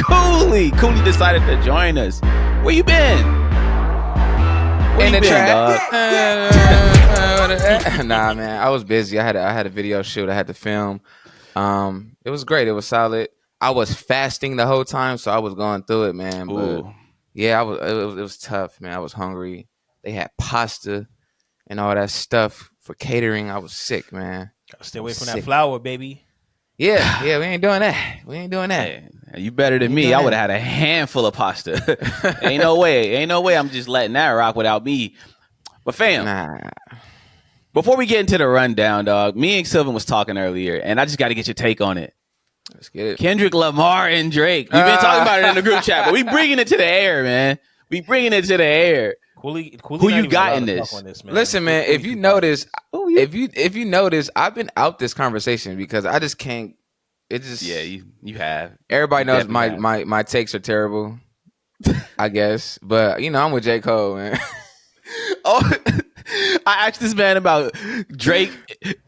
Cooley. Cooley decided to join us. Where you been? In the trap. Nah, man, I was busy. I had a video shoot. I had to film. It was great. It was solid. I was fasting the whole time, so I was going through it, man. But Ooh. yeah, it was tough, man. I was hungry. They had pasta and all that stuff for catering. I was sick, man. Gotta stay away from that flour, baby. Yeah, we ain't doing that. Hey, you better than me. I would have had a handful of pasta. Ain't no way. I'm just letting that rock without me. But fam, before we get into the rundown, dog, me and Sylvan was talking earlier, and I just got to get your take on it. Let's get it. Kendrick Lamar and Drake. We've been talking about it in the group chat, but we bringing it to the air, man. Cooley, who you got in this? Man. Listen, man. If you notice, if you notice, I've been out this conversation because I just can't. It just you have. Everybody knows my takes are terrible. I guess, but I'm with J. Cole, man. Oh, I asked this man about Drake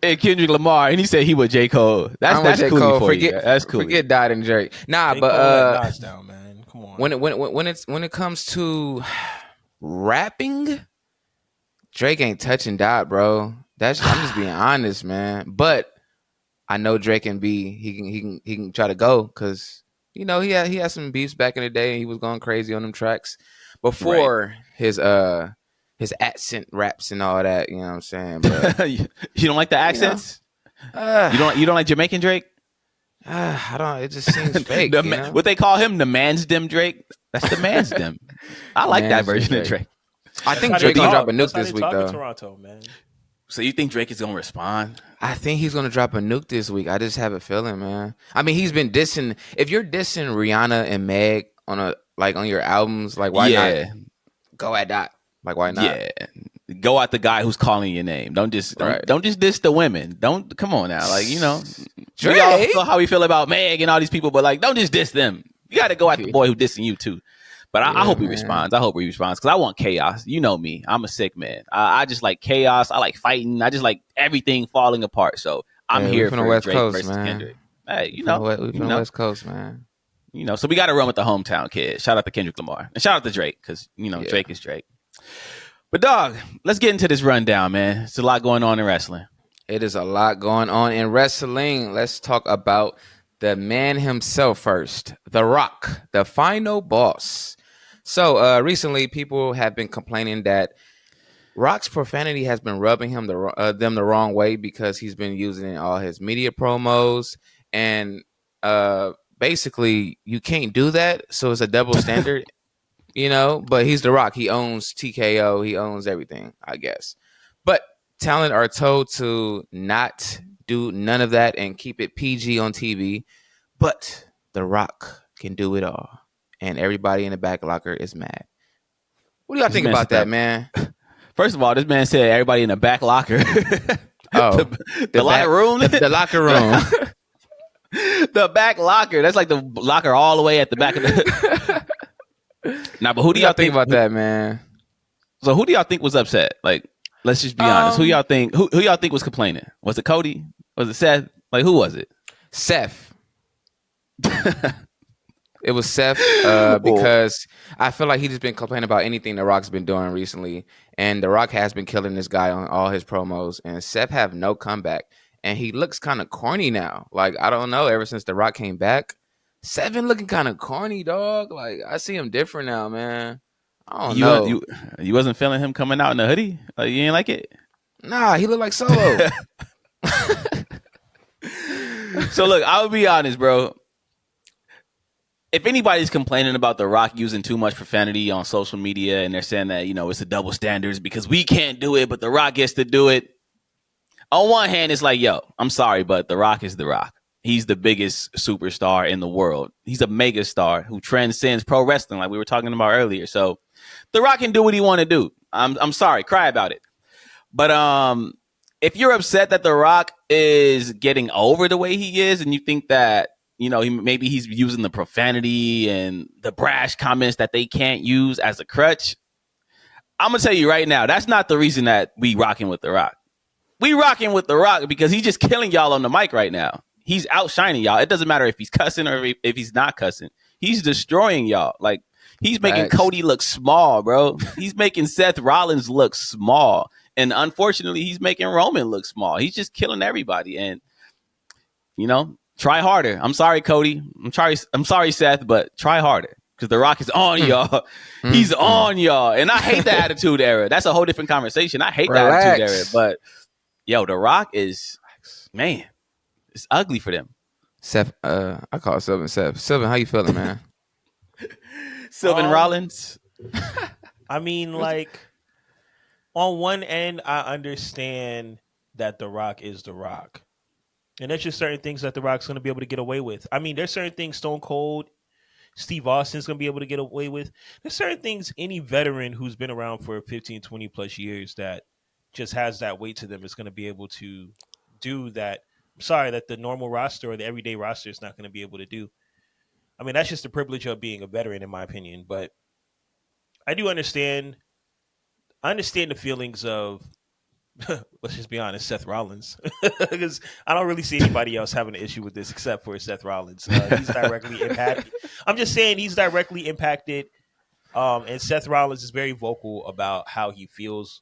and Kendrick Lamar, and he said he with J. Cole. That's cool for you. That's cool. Forget Dot and Drake. Nah, but Dot's down, man. Come on. When it comes to rapping, Drake ain't touching Dot, bro. I'm just being honest, man. But I know Drake can be. He can try to go because he had some beefs back in the day, and he was going crazy on them tracks before his accent raps and all that. You know what I'm saying? But you don't like the accents? You don't like Jamaican Drake? I don't. It just seems fake. What they call him, the man's dem Drake. That's the man's dem. I like that version of Drake. I think Drake gonna drop a nuke this week, though. Toronto, man. So you think Drake is gonna respond? I think he's gonna drop a nuke this week. I just have a feeling, man. I mean, he's been dissing. If you're dissing Rihanna and Meg on your albums, like why not go at that? Like why not? Yeah, go at the guy who's calling your name. Don't just diss the women. Don't come on now. Like we all feel how we feel about Meg and all these people, but don't just diss them. You got to go at the boy who dissing you too. But I hope he responds. I hope he responds because I want chaos. You know me. I'm a sick man. I just like chaos. I like fighting. I just like everything falling apart. So I'm here for the West Drake Coast, versus man. Kendrick. Hey, we from the West Coast, man. So we got to run with the hometown kid. Shout out to Kendrick Lamar and shout out to Drake because Drake is Drake. But dog, let's get into this rundown, man. It's a lot going on in wrestling. It is a lot going on in wrestling. Let's talk about the man himself first, The Rock, the final boss. So recently, people have been complaining that Rock's profanity has been rubbing them the wrong way because he's been using it in all his media promos, and basically you can't do that. So it's a double standard, But he's The Rock. He owns TKO. He owns everything, I guess. But talent are told to not do none of that and keep it PG on TV. But The Rock can do it all. And everybody in the back locker is mad. What do y'all think about that, man? First of all, this man said everybody in the back locker. The locker room? The locker room. The back locker. That's like the locker all the way at the back of the... Nah, but who do y'all think about that, man? So who do y'all think was upset? Like, let's just be honest. Who y'all think was complaining? Was it Cody? Was it Seth? Like, who was it? Seth. It was Seth because I feel like he's just been complaining about anything The Rock's been doing recently. And The Rock has been killing this guy on all his promos. And Seth have no comeback. And he looks kind of corny now. Like, I don't know. Ever since The Rock came back, Seth been looking kind of corny, dog. Like, I see him different now, man. I don't know. You wasn't feeling him coming out in the hoodie? Like, you ain't like it? Nah, he looked like Solo. So, look, I'll be honest, bro. If anybody's complaining about The Rock using too much profanity on social media and they're saying that, it's a double standards because we can't do it, but The Rock gets to do it. On one hand, it's like, yo, I'm sorry, but The Rock is The Rock. He's the biggest superstar in the world. He's a mega star who transcends pro wrestling like we were talking about earlier. So The Rock can do what he want to do. I'm sorry. Cry about it. But if you're upset that The Rock is getting over the way he is and you think that, maybe he's using the profanity and the brash comments that they can't use as a crutch, I'm going to tell you right now, that's not the reason that we rocking with The Rock. We rocking with The Rock because he's just killing y'all on the mic right now. He's outshining y'all. It doesn't matter if he's cussing or if he's not cussing. He's destroying y'all. Like, he's making Facts. Cody look small, bro. He's making Seth Rollins look small. And unfortunately, he's making Roman look small. He's just killing everybody. And, try harder. I'm sorry, Cody. I'm sorry, Seth, but try harder. Because The Rock is on y'all. He's on y'all. And I hate the Attitude Era. That's a whole different conversation. I hate the Attitude Era. But, The Rock is, man, it's ugly for them. Seth, I call Sylvan Seth. Sylvan, how you feeling, man? Sylvan Rollins. I mean, like, on one end, I understand that The Rock is The Rock. And there's just certain things that The Rock's going to be able to get away with. I mean, there's certain things Stone Cold, Steve Austin's going to be able to get away with. There's certain things any veteran who's been around for 15, 20 plus years that just has that weight to them is going to be able to do that. I'm sorry, that the normal roster or the everyday roster is not going to be able to do. I mean, that's just the privilege of being a veteran, in my opinion. But I do understand. I understand the feelings of, let's just be honest, Seth Rollins, because I don't really see anybody else having an issue with this except for Seth Rollins. He's directly impacted. I'm just saying he's directly impacted, and Seth Rollins is very vocal about how he feels.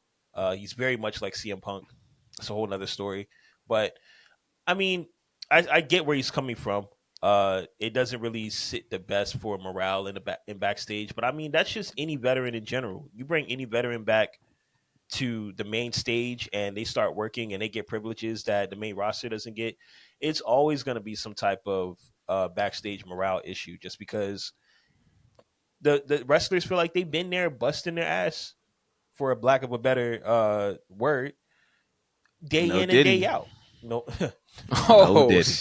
He's very much like CM Punk. It's a whole nother story. But, I mean, I get where he's coming from. It doesn't really sit the best for morale in backstage. But, I mean, that's just any veteran in general. You bring any veteran back to the main stage and they start working and they get privileges that the main roster doesn't get, it's always going to be some type of backstage morale issue, just because the wrestlers feel like they've been there busting their ass, for a lack of a better word, day in and day out. No, No Diddy.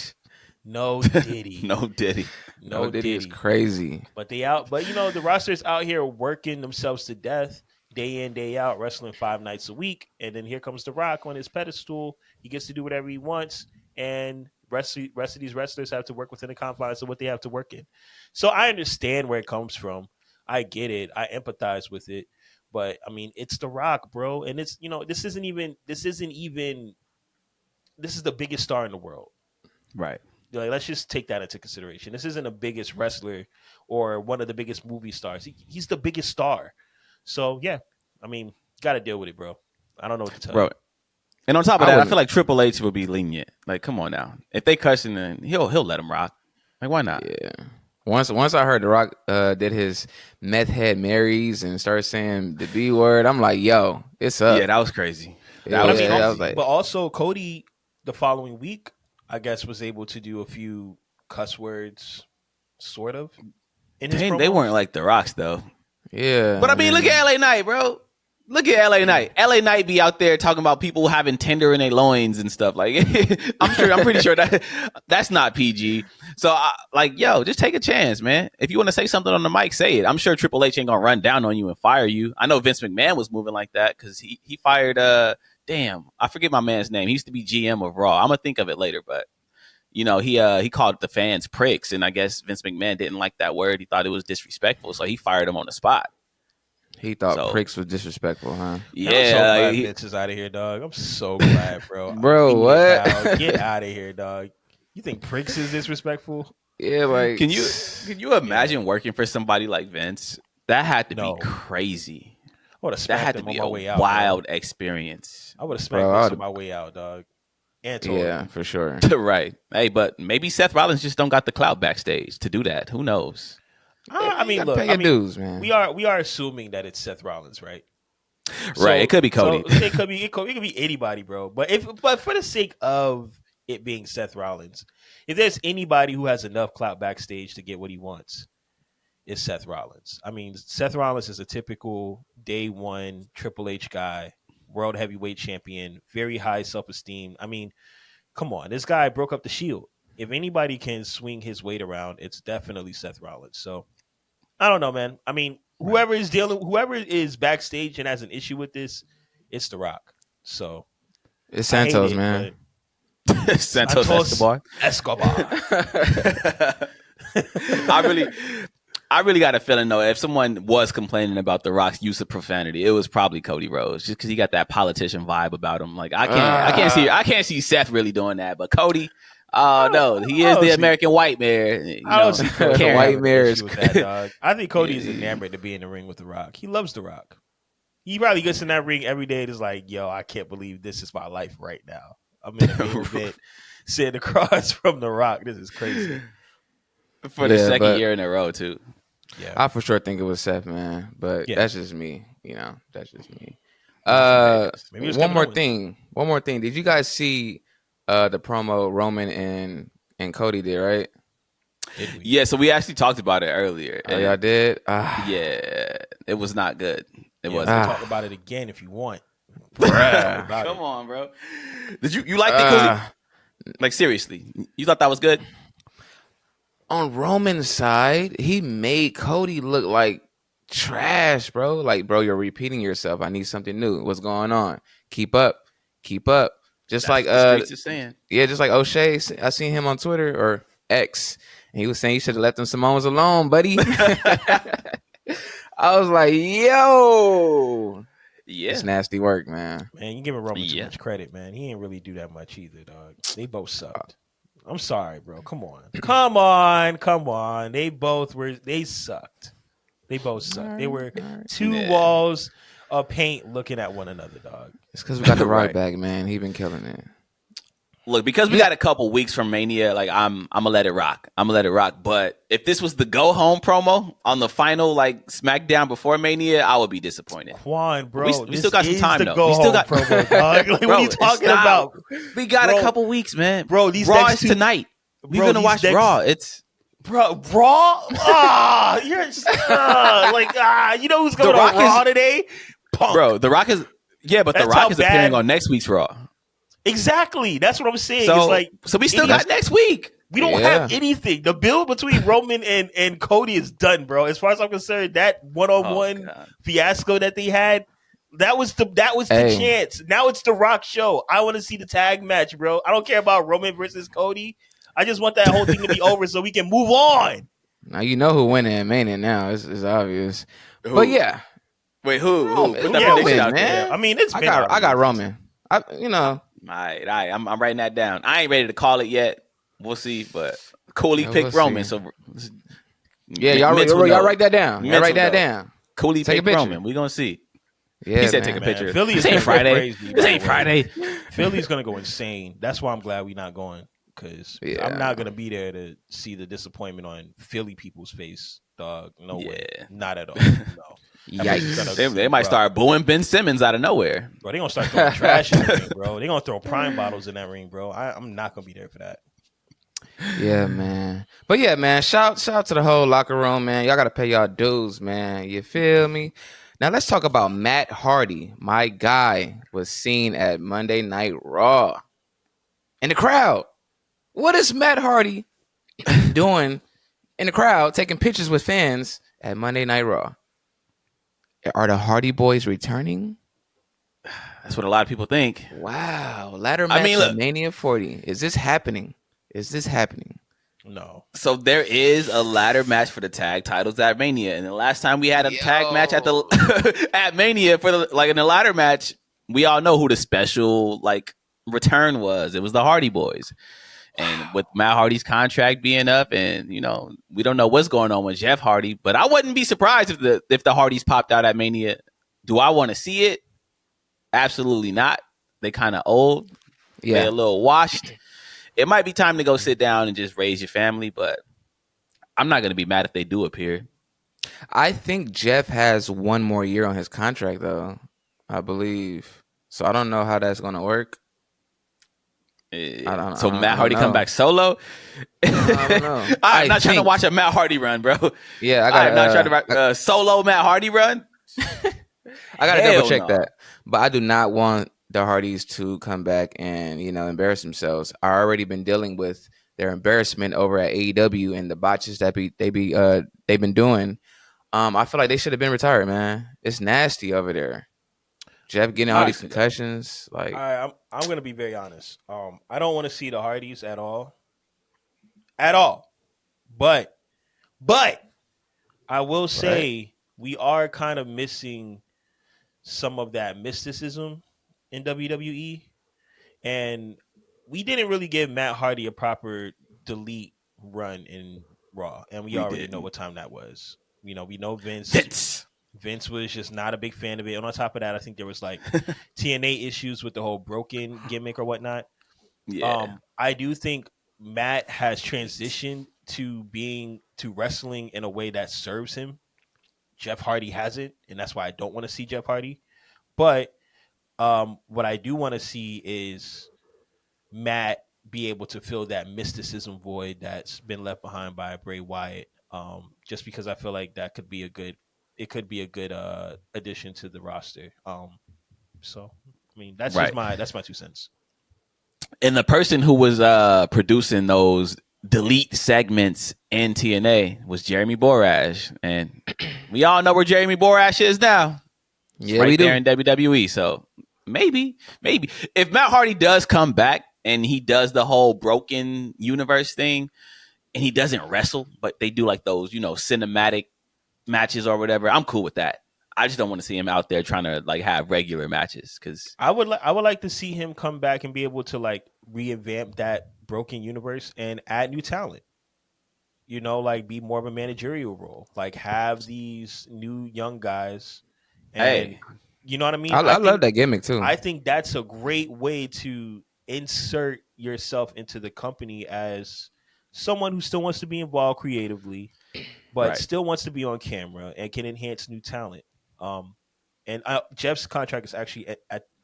No Diddy. No Diddy. No Diddy is crazy. But the roster's out here working themselves to death, day in, day out, wrestling 5 nights a week. And then here comes The Rock on his pedestal. He gets to do whatever he wants. And rest of these wrestlers have to work within the confines of what they have to work in. So I understand where it comes from. I get it. I empathize with it. But, I mean, it's The Rock, bro. And it's, this is the biggest star in the world. Right. Like, let's just take that into consideration. This isn't the biggest wrestler or one of the biggest movie stars. He's the biggest star. So, yeah, I mean, got to deal with it, bro. I don't know what to tell you. And on top of that, I feel like Triple H will be lenient. Like, come on now. If they cussing, then he'll let him rock. Like, why not? Yeah. Once I heard The Rock did his meth head Marys and started saying the B word, I'm like, yo, it's up. Yeah, that was crazy. But also Cody, the following week, I guess, was able to do a few cuss words, sort of. They weren't like The Rock's, though. Yeah. But I mean, look at LA Knight, bro. Look at LA Knight. LA Knight be out there talking about people having tender in their loins and stuff. Like, I'm pretty sure that's not PG. So, just take a chance, man. If you want to say something on the mic, say it. I'm sure Triple H ain't gonna run down on you and fire you. I know Vince McMahon was moving like that because he fired. I forget my man's name. He used to be GM of Raw. I'm gonna think of it later, but he called the fans pricks, and I guess Vince McMahon didn't like that word. He thought it was disrespectful, so he fired him on the spot. He thought pricks was disrespectful, huh? Yeah, I'm so glad Vince is out of here, dog. I'm so glad, bro. Bro, what? Get out of here, dog. You think pricks is disrespectful? Yeah, like, can you imagine working for somebody like Vince? That had to be crazy. That had to be a wild experience. I would have smacked Vince on my way out, dog. Yeah, for sure. Right. Hey, but maybe Seth Rollins just don't got the clout backstage to do that. Who knows? I mean, look, dues, man. We are assuming that it's Seth Rollins, right? Right. It could be Cody. So it could be anybody, bro. But for the sake of it being Seth Rollins, if there's anybody who has enough clout backstage to get what he wants, it's Seth Rollins. I mean, Seth Rollins is a typical day one Triple H guy, world heavyweight champion, very high self-esteem. I mean, come on, this guy broke up the Shield. If anybody can swing his weight around, it's definitely Seth Rollins. So I don't know, man. I mean, whoever is backstage and has an issue with this, it's The Rock. So it's Santos, man. Santos Escobar. I really got a feeling though, if someone was complaining about The Rock's use of profanity, it was probably Cody Rhodes, just because he got that politician vibe about him. Like I can't see Seth really doing that, but Cody, Oh no, he I is don't the see- American white man. You I don't know, see Cody The Karen. white having an mare issue is with that, dog. I think Cody is Yeah. enamored to be in the ring with The Rock. He loves The Rock. He probably gets in that ring every day and is like, yo, I can't believe this is my life right now. I'm in the main event sitting across from The Rock. This is crazy. For the second but year in a row too. Yeah. I for sure think it was Seth, man. But Yeah. that's just me. You know, that's just me. Maybe it was One Kevin more Owens. thing. One more thing. Did you guys see the promo Roman and Cody did, right? Did we? Yeah, so we actually talked about it earlier. Oh, y'all did? Yeah, it was not good. It Yeah, wasn't. we'll talk about it again if you want. Bruh. About Come it. on, bro. Did you like it, Cooley? Like seriously, you thought that was good? On Roman's side, he made Cody look like trash, bro. Like, bro, you're repeating yourself. I need something new. What's going on? Keep up. Keep up. Just That's like what the streets is saying. yeah, just like O'Shea. I seen him on Twitter or X, and he was saying you should have left them Simones alone, buddy. I was like, yo, Yeah, it's nasty work, man. Man, you giving Roman too Yeah. much credit, man. He ain't really do that much either, dog. They both sucked. I'm sorry, bro. Come on. Come on. They sucked. They both sucked. They were two Yeah. walls of paint looking at one another, dog. It's because we got the Right. right back, man. He been killing it. Look, because we got a couple weeks from Mania, like I'm gonna let it rock. I'm gonna let it rock. But if this was the go home promo on the final like SmackDown before Mania, I would be disappointed. Qwan, bro. We still got some this time, is though. the go We still home got- promo, dog. Like, what are you talking stop. about? We got Bro. a couple weeks, man. Bro, these Raw next is two- tonight. We're Bro, gonna these watch next- Raw. It's Bro, Raw? You're just, you know who's going The on Rock Raw is- today? Punk. bro. The Rock is The That's Rock how is appearing bad- on next week's Raw. Exactly. That's what I'm saying. So It's like we still got next week. we don't have anything. The build between Roman and Cody is done, bro. As far as I'm concerned, that one-on-one God. fiasco that they had, that was the Hey. chance. Now it's the Rock show. I want to see the tag match, bro. I don't care about Roman versus Cody. I just want that whole thing to be over so we can move on. Now you know who winning in Mania now. It's obvious. Who? But yeah, Wait, who? Roman. Put that Yeah, prediction Roman, out man. there. I mean, it's I been got obvious. Roman. You know, All right. I'm writing that down. I ain't ready to call it yet. We'll see, but Cooley Yeah, picked we'll Roman, see. so yeah, y'all mental note. write that down. Y'all write that Mental note. down. Cooley Take a picked picture. Roman. We gonna see. Yeah, He said man. take a Man, picture. Philly is This ain't gonna go Friday. crazy, This by ain't the way. Friday. Philly's gonna go insane. That's why I'm glad we're not going, because Yeah. I'm not gonna be there to see the disappointment on Philly people's face, dog. No way, Yeah. not at all. No, Yikes. They might start booing Ben Simmons out of nowhere. bro. They gonna start throwing trash in the ring, bro. They gonna throw prime bottles in that ring, bro. I'm not gonna be there for that. Yeah, man. But yeah, man. Shout to the whole locker room, man. Y'all gotta pay y'all dues, man. You feel me? Now let's talk about Matt Hardy. My guy was seen at Monday Night Raw in the crowd. What is Matt Hardy doing in the crowd, taking pictures with fans at Monday Night Raw? Are the Hardy Boys returning? That's what a lot of people think. Wow, ladder match mean, at look. Mania 40. Is this happening? No, So there is a ladder match for the tag titles at Mania, and the last time we had a tag match at the at Mania for in the ladder match, we all know who the special return was. It was the Hardy Boys, and with Matt Hardy's contract being up, and we don't know what's going on with Jeff Hardy, but I wouldn't be surprised if the Hardys popped out at Mania. Do I want to see it? Absolutely not. They kind of old. They're a little washed. It might be time to go sit down and just raise your family, but I'm not going to be mad if they do appear. I think Jeff has one more year on his contract, though. I believe. So I don't know how that's going to work. So Matt Hardy come back solo? I don't know. I'm not trying to watch a Matt Hardy run, bro. Yeah, I'm not trying to watch solo Matt Hardy run. I got to Hell double check no. that. But I do not want the Hardys to come back and, embarrass themselves. I already been dealing with their embarrassment over at AEW and the botches that they've been doing. I feel like they should have been retired, man. It's nasty over there. Jeff getting all these concussions, all right, I'm gonna be very honest. I don't want to see the Hardys at all, But I will say we are kind of missing some of that mysticism in WWE, and we didn't really give Matt Hardy a proper delete run in Raw, and we already know what time that was. We know Vince. Vince was just not a big fan of it. And on top of that, I think there was like TNA issues with the whole broken gimmick or whatnot. Yeah. I do think Matt has transitioned to wrestling in a way that serves him. Jeff Hardy hasn't, and that's why I don't want to see Jeff Hardy. But what I do want to see is Matt be able to fill that mysticism void that's been left behind by Bray Wyatt. Just because I feel like that could be a good addition to the roster. So I mean that's just that's my 2 cents. And the person who was producing those delete segments in TNA was Jeremy Borash, and we all know where Jeremy Borash is now. Yeah, right we there do. in WWE. So maybe if Matt Hardy does come back and he does the whole broken universe thing, and he doesn't wrestle, but they do like those, cinematic matches or whatever, I'm cool with that. I just don't want to see him out there trying to like have regular matches, because I would like to see him come back and be able to like revamp that broken universe and add new talent. Like be more of a managerial role. Like have these new young guys, and you know what I mean. I love that gimmick too. I think that's a great way to insert yourself into the company as someone who still wants to be involved creatively, but still wants to be on camera and can enhance new talent. And Jeff's contract is actually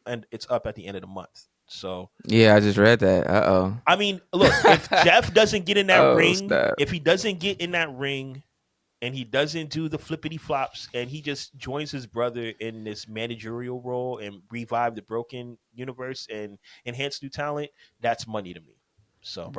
and it's up at the end of the month. So yeah, I just read that. I mean, look, if Jeff doesn't get in that ring, snap. if he doesn't get in that ring and he doesn't do the flippity flops and he just joins his brother in this managerial role and revive the broken universe and enhance new talent, that's money to me. So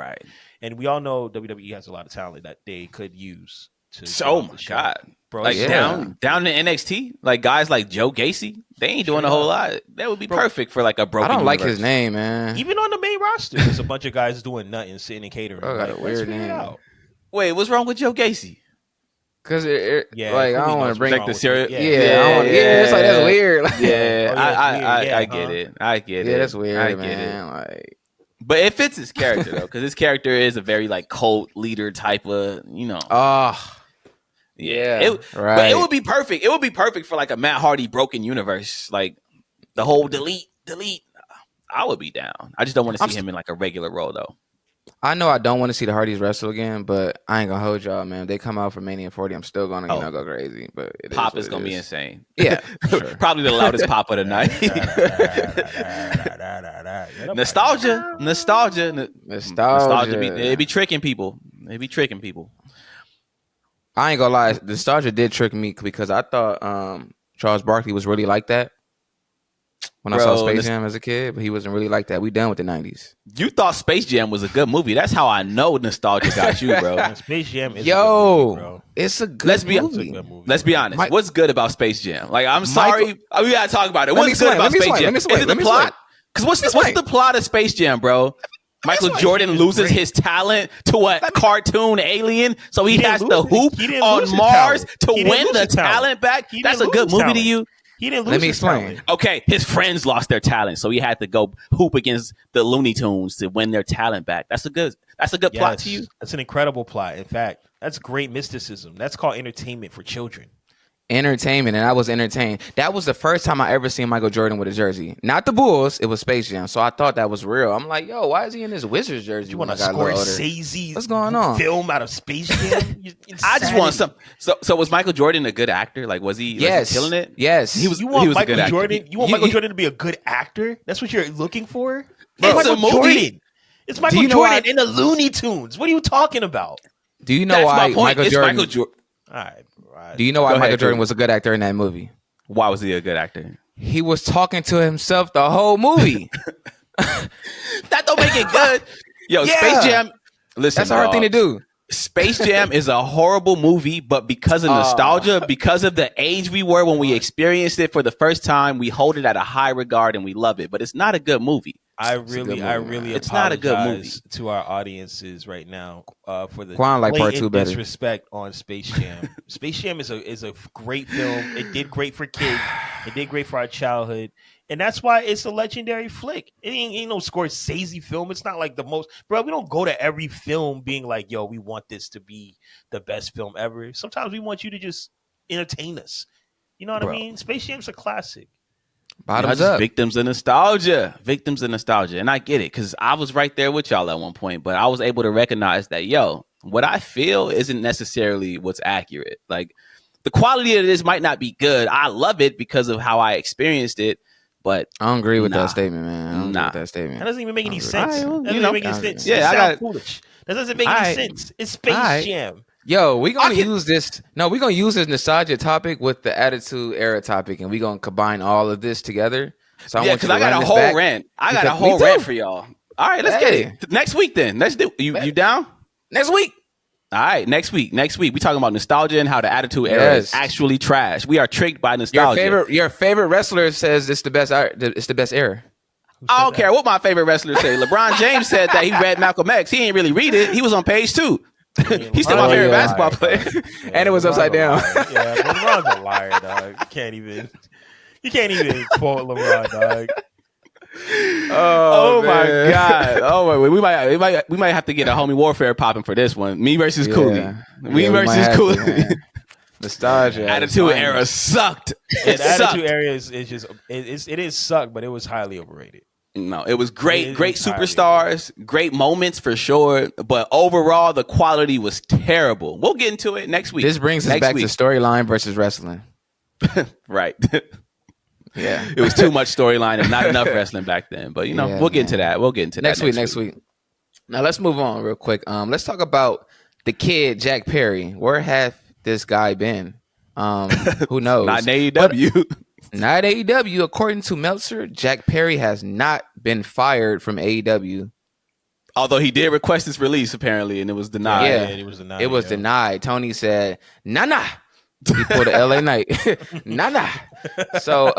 and we all know WWE has a lot of talent that they could use to. Oh my god, bro! Like down in NXT, like guys like Joe Gacy, they ain't doing a whole lot. That would be perfect for like a broken. I don't universe. like his name, man. Even on the main roster, there's a bunch of guys doing nothing, sitting and catering. Bro, got a weird name. Wait, what's wrong with Joe Gacy? Because I don't want to bring like the serious. It's like that's weird. Like, I get it. I get it. Yeah, that's weird, I man. get it. Like, but it fits his character though, because his character is a very like cult leader type of, Yeah, But it would be perfect. It would be perfect for like a Matt Hardy broken universe, like the whole delete. I would be down. I just don't want to see him in like a regular role though. I know I don't want to see the Hardys wrestle again, but I ain't gonna hold y'all, man. If they come out for Mania 40, I'm still gonna go crazy. But pop is gonna be insane. Yeah, sure. Probably the loudest pop of the night. Nostalgia. It be tricking people. I ain't gonna lie, nostalgia did trick me because I thought Charles Barkley was really like that when I saw Space Jam as a kid, but he wasn't really like that. We done with the 90s. You thought Space Jam was a good movie. That's how I know nostalgia got you, bro. Space Jam is a good movie, bro. It's a good movie. Let's be honest. What's good about Space Jam? Like, I'm sorry. We gotta talk about it. What's good about Space Jam? Is it the plot? Because what's the plot of Space Jam, bro? Michael Jordan loses his talent to a cartoon alien, so he has to hoop on Mars to win the talent back. That's a good movie to you. He didn't lose. Let me explain. Okay, his friends lost their talent, so he had to go hoop against the Looney Tunes to win their talent back. That's a good plot to you. That's an incredible plot. In fact, that's great mysticism. That's called entertainment for children. Entertainment, and I was entertained. That was the first time I ever seen Michael Jordan with a jersey. Not the Bulls, it was Space Jam. So I thought that was real. I'm like, yo, why is he in this Wizards jersey? You want a Scorsese What's going on? Film out of Space Jam? I just want some. So was Michael Jordan a good actor? Like, was he killing it? Yes, he was. You want Michael Jordan? You want Michael Jordan to be a good actor? That's what you're looking for? It's a movie. It's Michael Jordan in the Looney Tunes. What are you talking about? Do you know why Michael Jordan? All right. Do you know why Michael Jordan was a good actor in that movie? Why was he a good actor? He was talking to himself the whole movie. That don't make it good. Yo, Space Jam. Listen, that's a hard thing to do. Space Jam is a horrible movie, but because of nostalgia, because of the age we were when we experienced it for the first time, we hold it at a high regard and we love it. But it's not a good movie. I really it's not a good movie to our audiences right now for the Qwan like part 2 better. Disrespect on Space Jam. Space Jam is a great film. It did great for kids. It did great for our childhood. And that's why it's a legendary flick. It ain't no Scorsese film. It's not like the most, bro. We don't go to every film being like, "Yo, we want this to be the best film ever." Sometimes we want you to just entertain us. You know what I Bro. mean? Space Jam's a classic. Y'all Bottoms just up. victims of nostalgia. Victims of nostalgia. And I get it, because I was right there with y'all at one point, but I was able to recognize that, yo, what I feel isn't necessarily what's accurate. Like, the quality of this might not be good. I love it because of how I experienced it, but I don't agree with Nah. that statement, man. I don't agree Nah. with that statement. That doesn't even make any I don't sense. agree. That doesn't You know. even make any sense. Yeah, It I sounds got- foolish. That doesn't make Alright. any sense. It's Space Alright. Jam. Yo, we're gonna I can- use this. No, we're gonna use this nostalgia topic with the Attitude Era topic, and we're gonna combine all of this together. So Yeah, want you because to I got run a this whole back. rant. I got a Because- me whole too. rant for y'all. All right, let's get Hey. it. Next week then. Let's do you down? Next week. All right, next week. We talking about nostalgia and how the Attitude Era is Yes. actually trash. We are tricked by nostalgia. Your favorite wrestler says it's the best. It's the best era. I don't care what my favorite wrestler say. LeBron James said that he read Malcolm X. He ain't really read it. He was on page 2. He's still my LeBron's favorite a basketball liar, player. dog. And it was upside LeBron's down. a liar. Yeah, but LeBron's a liar, dog. You can't even quote LeBron, dog. Oh my man. god! Oh wait, we might have to get a homie warfare popping for this one. Me versus Cooley. Yeah, Me we might versus have to, Cooley. man. Nostalgia. Attitude Fine. Era sucked. Yeah, It the sucked. Attitude Era is just it is sucked, but it was highly overrated. No, it was great. It Great was highly superstars, great moments for sure. But overall, the quality was terrible. We'll get into it next week. This brings us Next back week. to storyline versus wrestling. Right. Yeah. It was too much storyline and not enough wrestling back then. But Yeah, we'll get into man. that. We'll get into Next that week. Now let's move on real quick. Let's talk about the kid Jack Perry. Where have this guy been? Who knows? Not in AEW. Not AEW. According to Meltzer, Jack Perry has not been fired from AEW. Although he did request his release apparently, and it was denied. Yeah. it was denied. It was denied. Tony said, "Nah." He pulled a LA Knight. Nah. So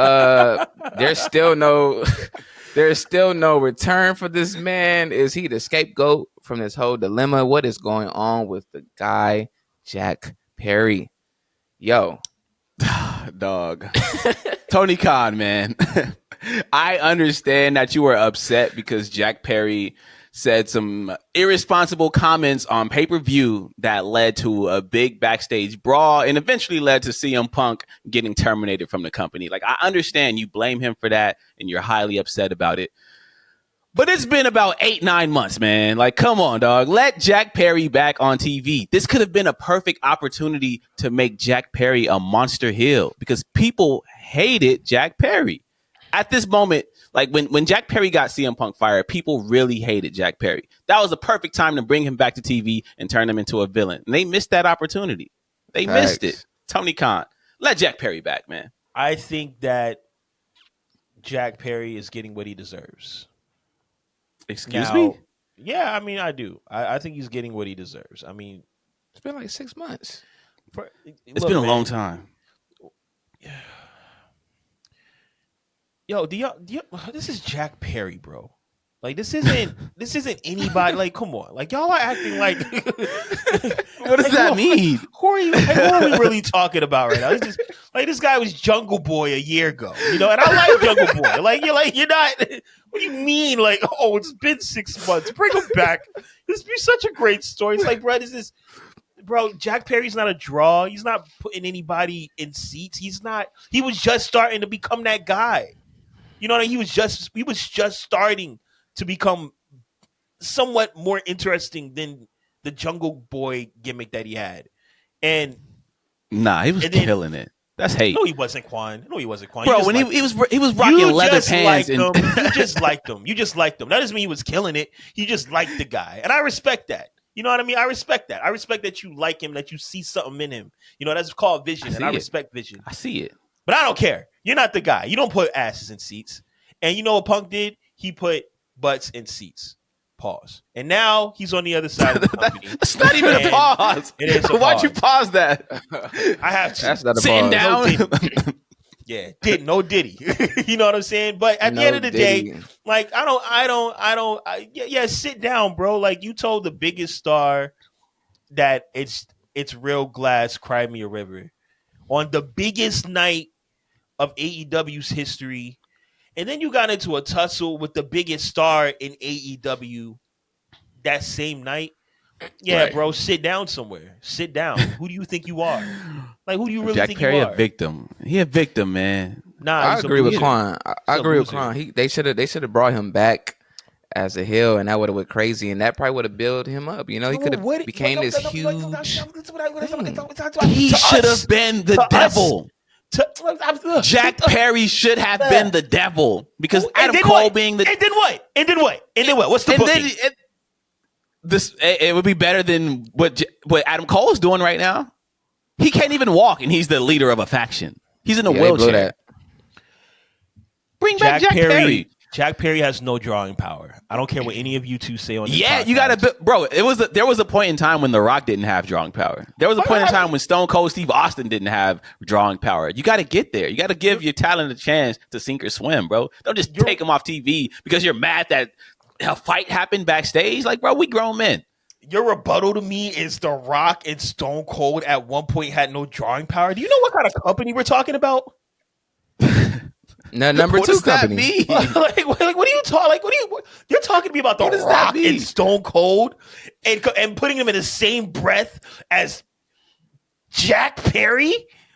there's still no return for this man. Is he the scapegoat from this whole dilemma? What is going on with the guy Jack Perry? Yo, Dog. Tony Khan, man. I understand that you were upset because Jack Perry said some irresponsible comments on pay-per-view that led to a big backstage brawl and eventually led to CM Punk getting terminated from the company. Like, I understand you blame him for that and you're highly upset about it. But it's been about 8-9 months, man. Like, come on, dog. Let Jack Perry back on TV. This could have been a perfect opportunity to make Jack Perry a monster heel because people hated Jack Perry. At this moment, like when Jack Perry got CM Punk fired, people really hated Jack Perry. That was the perfect time to bring him back to TV and turn him into a villain. And they missed that opportunity. They missed it. Tony Khan, let Jack Perry back, man. I think that Jack Perry is getting what he deserves. Excuse Now, me? Yeah, I mean, I do. I think he's getting what he deserves. I mean, it's been like 6 months. It's been a long time. Yo, do y'all, this is Jack Perry, bro. Like this isn't anybody. Like, come on, like y'all are acting like. What does that mean? Who are you? Like, who are we really talking about right now? This is like this guy was Jungle Boy a year ago, you know, and I like Jungle Boy. Like you're not. What do you mean? Like, oh, it's been 6 months. Bring him back. This would be such a great story. It's like, bro, Jack Perry's not a draw. He's not putting anybody in seats. He was just starting to become that guy. You know what I mean? He was just starting to become somewhat more interesting than the Jungle Boy gimmick that he had. And nah, he was killing it. That's hate. No, he wasn't Qwan. Bro, when he was rocking leather pants and you just liked him. You just liked him. That doesn't mean he was killing it. You just liked the guy. And I respect that. You know what I mean? I respect that. I respect that you like him, that you see something in him. You know, that's called vision, and I respect vision. I see it. But I don't care. You're not the guy. You don't put asses in seats. And you know what Punk did? He put butts in seats. Pause. And now he's on the other side of the company. It's not even a pause. It is a Why'd pause. you pause that? I have to. That's not a Sitting pause. down. Yeah, no Diddy. You know what I'm saying? But at the end of the day, like sit down, bro. Like you told the biggest star that it's real glass, cry me a river on the biggest night of AEW's history. And then you got into a tussle with the biggest star in AEW that same night. Yeah, Right. bro, sit down somewhere. Sit down. Who do you think you are? Like, who do you really Jack think Perry you a are? victim. He a victim, man. Nah, I he's a agree with loser. Qwan. I He's a agree with loser. Qwan. They should have brought him back as a heel, and that would have went crazy, and that probably would have built him up. You know, he could have became this huge. He To should us, have been the to us, devil. Jack Perry should have been the devil because And Adam then Cole what? being the And then what? And then what? And then what? What's the and booking? then it would be better than what Adam Cole is doing right now. He can't even walk, and he's the leader of a faction. He's in a Yeah, they blew wheelchair. that. Bring back Jack Perry. Jack Perry has no drawing power. I don't care what any of you two say on this Yeah, podcast. you got to, bro. There was a point in time when The Rock didn't have drawing power. There was a point in time when Stone Cold Steve Austin didn't have drawing power. You got to get there. You got to give your talent a chance to sink or swim, bro. Don't just take them off TV because you're mad that a fight happened backstage. Like, bro, we grown men. Your rebuttal to me is The Rock and Stone Cold at one point had no drawing power. Do you know what kind of company we're talking about? No, number What two does that company. mean? Like, what are you talking? Like, you're talking to me about The What does that Rock mean? and Stone Cold and putting them in the same breath as Jack Perry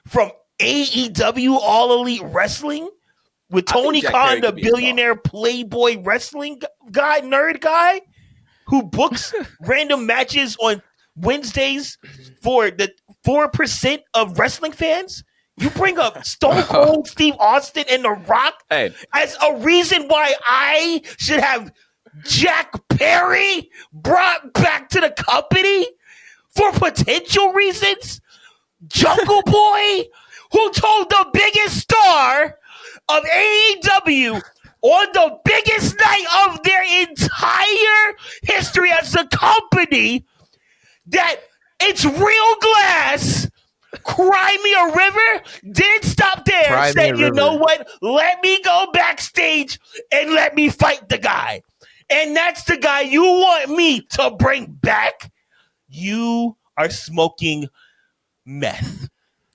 from AEW All Elite Wrestling with I think Tony Jack Khan, Perry the could be involved. billionaire playboy wrestling guy, nerd guy, who books random matches on Wednesdays for the 4% of wrestling fans. You bring up Stone Cold Steve Austin and The Rock Hey, as a reason why I should have Jack Perry brought back to the company for potential reasons? Jungle Boy, who told the biggest star of AEW on the biggest night of their entire history as a company that it's real glass. Cry me a river, didn't stop there. Cry me Said, a you river." know what? Let me go backstage and let me fight the guy. And that's the guy you want me to bring back. You are smoking meth.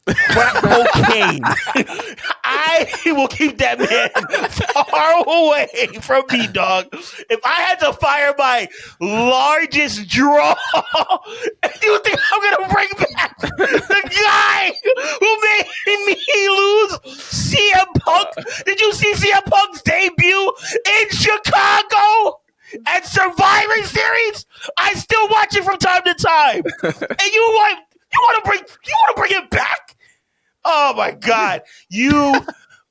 Crack cocaine. I will keep that man far away from me, dog. If I had to fire my largest draw, you think I'm gonna bring back the guy who made me lose CM Punk? Did you see CM Punk's debut in Chicago at Survivor Series? I still watch it from time to time. And you want to bring it back? Oh my God, you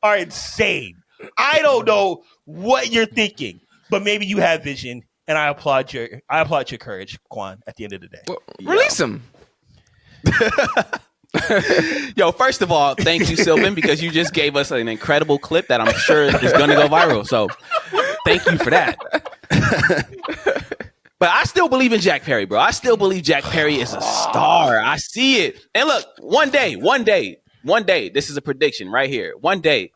are insane. I don't know what you're thinking, but maybe you have vision, and I applaud your courage, Qwan. At the end of the day, Well, release him. yo, first of all, thank you, Sylvan, because you just gave us an incredible clip that I'm sure is going to go viral. So thank you for that. But I still believe in Jack Perry, bro. I still believe Jack Perry is a star. I see it. And look, one day, this is a prediction right here. One day,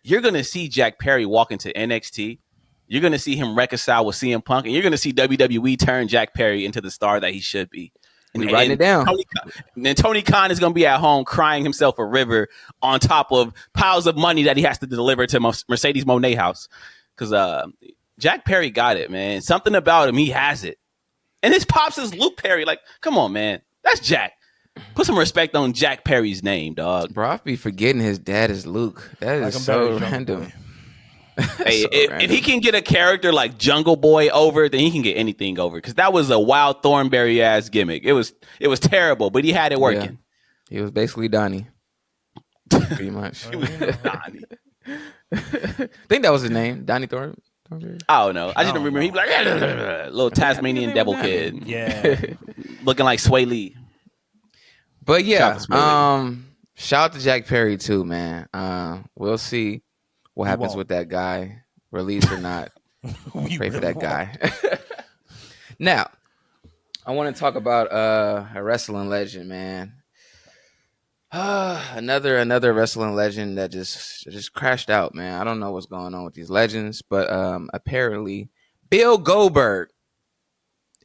you're going to see Jack Perry walk into NXT. You're going to see him reconcile with CM Punk, and you're going to see WWE turn Jack Perry into the star that he should be. And writing it down. Tony Khan is going to be at home crying himself a river on top of piles of money that he has to deliver to Mercedes Moné house. Because Jack Perry got it, man. Something about him, he has it. And his pops is Luke Perry. Like, come on, man. That's Jack. Put some respect on Jack Perry's name, dog. Bro, I be forgetting his dad is Luke. That is I'm so very random. Hey, So if he can get a character like Jungle Boy over, then he can get anything over. Because that was a Wild Thornberry ass gimmick. It was terrible, but he had it working. Yeah. He was basically Donnie. Pretty much. He was Donnie. I think that was his name. Donnie Thornberry. I don't know. I just remember he be like little Tasmanian devil kid, yeah, looking like Sway Lee. But yeah, Shout out shout out to Jack Perry too, man. We'll see what happens won't. with that guy, release or not. Pray for that guy. Now, I want to talk about a wrestling legend, man. Another wrestling legend that just crashed out, man. I don't know what's going on with these legends, but apparently Bill Goldberg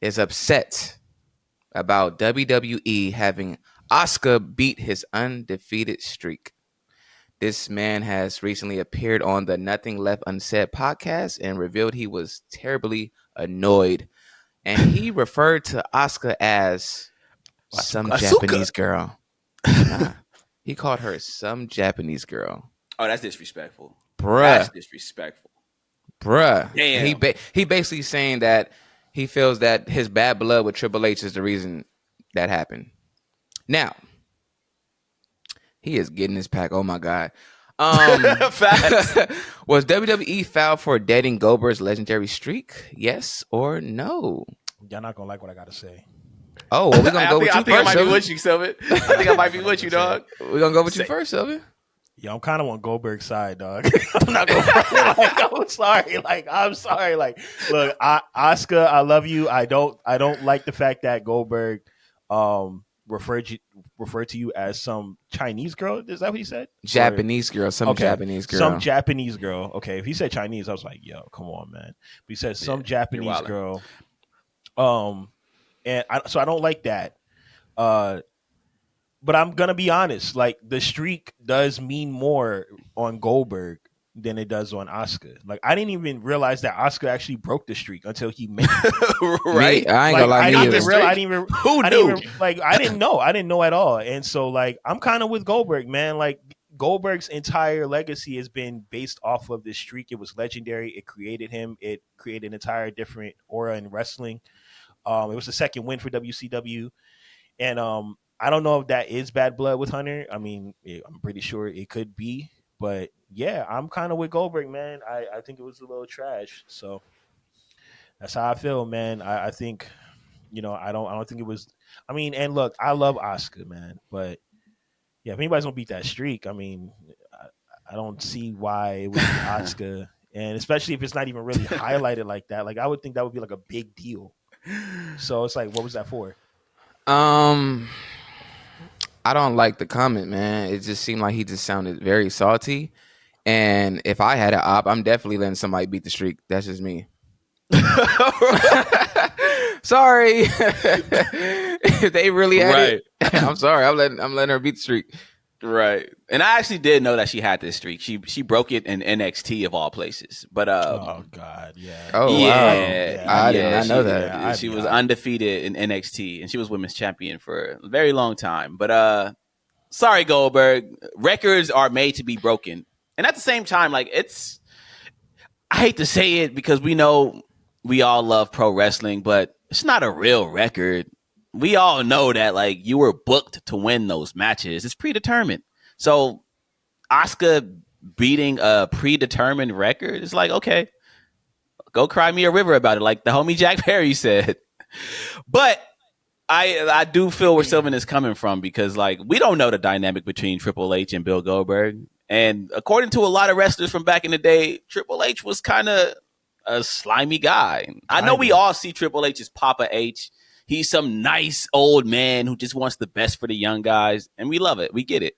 is upset about WWE having Asuka beat his undefeated streak. This man has recently appeared on the Nothing Left Unsaid podcast and revealed he was terribly annoyed. And he referred to Asuka as some Asuka. Japanese girl. Nah, he called her some Japanese girl. Oh, that's disrespectful. Bruh. That's disrespectful. Bruh. Damn. He basically saying that he feels that his bad blood with Triple H is the reason that happened. Now, he is getting his pack. Oh my God. Facts. Was WWE foul for dating Goldberg's legendary streak? Yes or no? Y'all not gonna like what I gotta say. Oh, well, we're gonna go with you I think first. I might be with you, Sylvan. I think I might be with you, dog. We're gonna go with you first, Sylvan. Yeah, I'm kind of on Goldberg's side, dog. I'm not gonna like, I'm sorry. I'm sorry. Like, look, Asuka, I love you. I don't like the fact that Goldberg referred to you as some Chinese girl. Is that what he said? Japanese girl, some Japanese girl. Some Japanese girl. Okay, if he said Chinese, I was like, yo, come on, man. But he said some Japanese girl. So I don't like that. But I'm gonna be honest. Like, the streak does mean more on Goldberg than it does on Asuka. Like, I didn't even realize that Asuka actually broke the streak until he made it. Right? Me, I ain't gonna lie. I didn't even Who knew? I didn't know. I didn't know at all. And so, like, I'm kind of with Goldberg, man. Like, Goldberg's entire legacy has been based off of this streak. It was legendary. It created him. It created an entire different aura in wrestling. It was the second win for WCW. And I don't know if that is bad blood with Hunter. I mean, I'm pretty sure it could be. But yeah, I'm kind of with Goldberg, man. I think it was a little trash. So that's how I feel, man. I think, I don't think it was. I mean, and look, I love Asuka, man. But yeah, if anybody's gonna beat that streak, I mean, I don't see why it would be Asuka, and especially if it's not even really highlighted like that. Like, I would think that would be like a big deal. So it's like, what was that for? I don't like the comment, man. It just seemed like he just sounded very salty. And if I had an op, I'm definitely letting somebody beat the streak. That's just me. Sorry. If they really had it, I'm sorry. I'm letting her beat the streak. Right. And I actually did know that she had this streak. She broke it in NXT of all places. But oh God, yeah. Oh yeah, wow. I did not know that. Yeah, she was undefeated in NXT and she was women's champion for a very long time. But sorry, Goldberg. Records are made to be broken. And at the same time, like, I hate to say it because we know we all love pro wrestling, but it's not a real record. We all know that, like, you were booked to win those matches. It's predetermined. So Asuka beating a predetermined record is like, okay, go cry me a river about it, like the homie Jack Perry said. But I do feel where Sylvan is coming from because, like, we don't know the dynamic between Triple H and Bill Goldberg. And according to a lot of wrestlers from back in the day, Triple H was kind of a slimy guy. I know we all see Triple H as Papa H. He's some nice old man who just wants the best for the young guys, and we love it. We get it.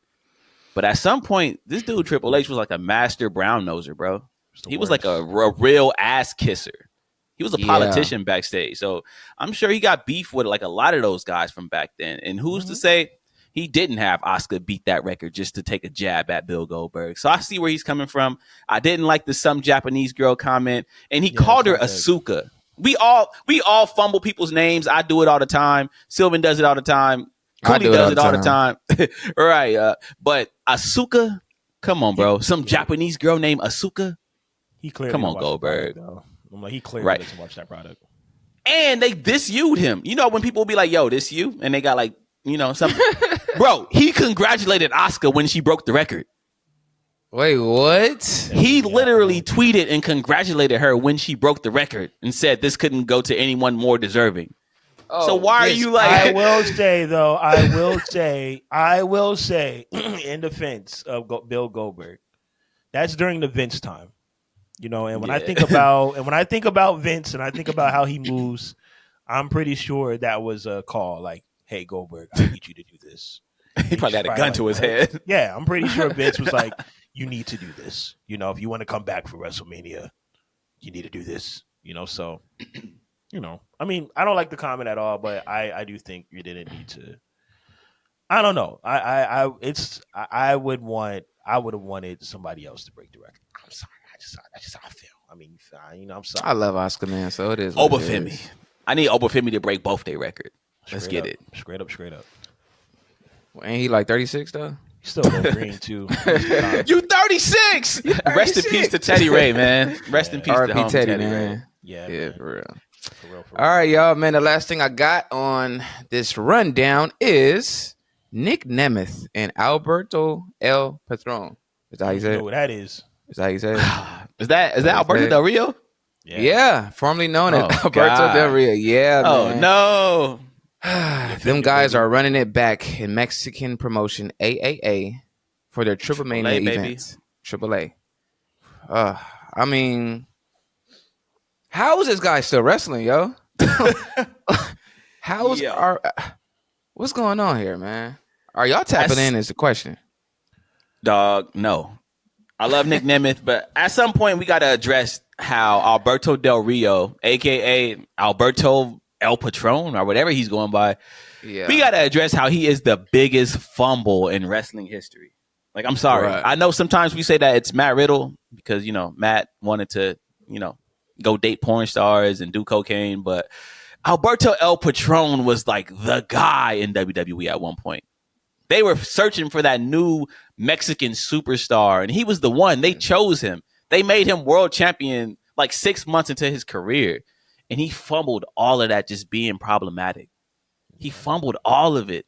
But at some point, this dude Triple H was like a master brown noser, bro. He was like a real ass kisser. He was a politician backstage, so I'm sure he got beef with like a lot of those guys from back then. And who's to say he didn't have Asuka beat that record just to take a jab at Bill Goldberg? So I see where he's coming from. I didn't like the some Japanese girl comment, and he called her Asuka. We all fumble people's names. I do it all the time. Sylvan does it all the time. Cooley does it all the time. Right. But Asuka, come on, bro. Some Japanese girl named Asuka. He clearly come on, Goldberg. I'm like, he clearly doesn't watch that product. And they disyu'd him. You know, when people will be like, yo, this you? And they got like, something. Bro, he congratulated Asuka when she broke the record. Wait, what? He literally tweeted and congratulated her when she broke the record and said this couldn't go to anyone more deserving. Oh, so why are you like? I will say though, I will say in defense of Bill Goldberg, that's during the Vince time, And when I think about Vince and I think about how he moves, I'm pretty sure that was a call. Like, hey Goldberg, I need you to do this. He probably had a gun to his head. Yeah, I'm pretty sure Vince was like, you need to do this. If you want to come back for WrestleMania, you need to do this. So, I mean, I don't like the comment at all, but I do think you didn't need to. I don't know. I would want I would have wanted somebody else to break the record. I'm sorry. That's just how I feel. I mean, I'm sorry. I love Oscar, man. So it is. What it Obafemi. is. I need Obafemi to break both their record. Let's Straight get up. it. Straight up. Well, ain't he like 36 though? He's still a little green too. You 36. Rest in peace to Teddy Ray, man. Rest in peace to R.I.P. homie Teddy, Teddy Ray. man. Yeah, Yeah, man. for real. For real. All right, y'all, man. The last thing I got on this rundown is Nick Nemeth and Alberto El Patron. Is that how you You say know it? what that is? Is that how you say it? Is that Alberto it? Del Rio? Yeah, formerly known as Oh, Alberto God. Del Rio. Yeah, Oh man. no. Them guys are running it back in Mexican promotion AAA for their Triple Mania baby. events. AAA. I mean, how is this guy still wrestling, yo? What's going on here, man? Are y'all tapping in? Is the question. Dog, no. I love Nick Nemeth, but at some point we got to address how Alberto Del Rio, a.k.a. Alberto El Patron, or whatever he's going by, we got to address how he is the biggest fumble in wrestling history. Like, I'm sorry. Right. I know sometimes we say that it's Matt Riddle because, Matt wanted to, go date porn stars and do cocaine, but Alberto El Patron was like the guy in WWE at one point. They were searching for that new Mexican superstar, and he was the one. They chose him. They made him world champion like 6 months into his career, and he fumbled all of that just being problematic. He fumbled all of it.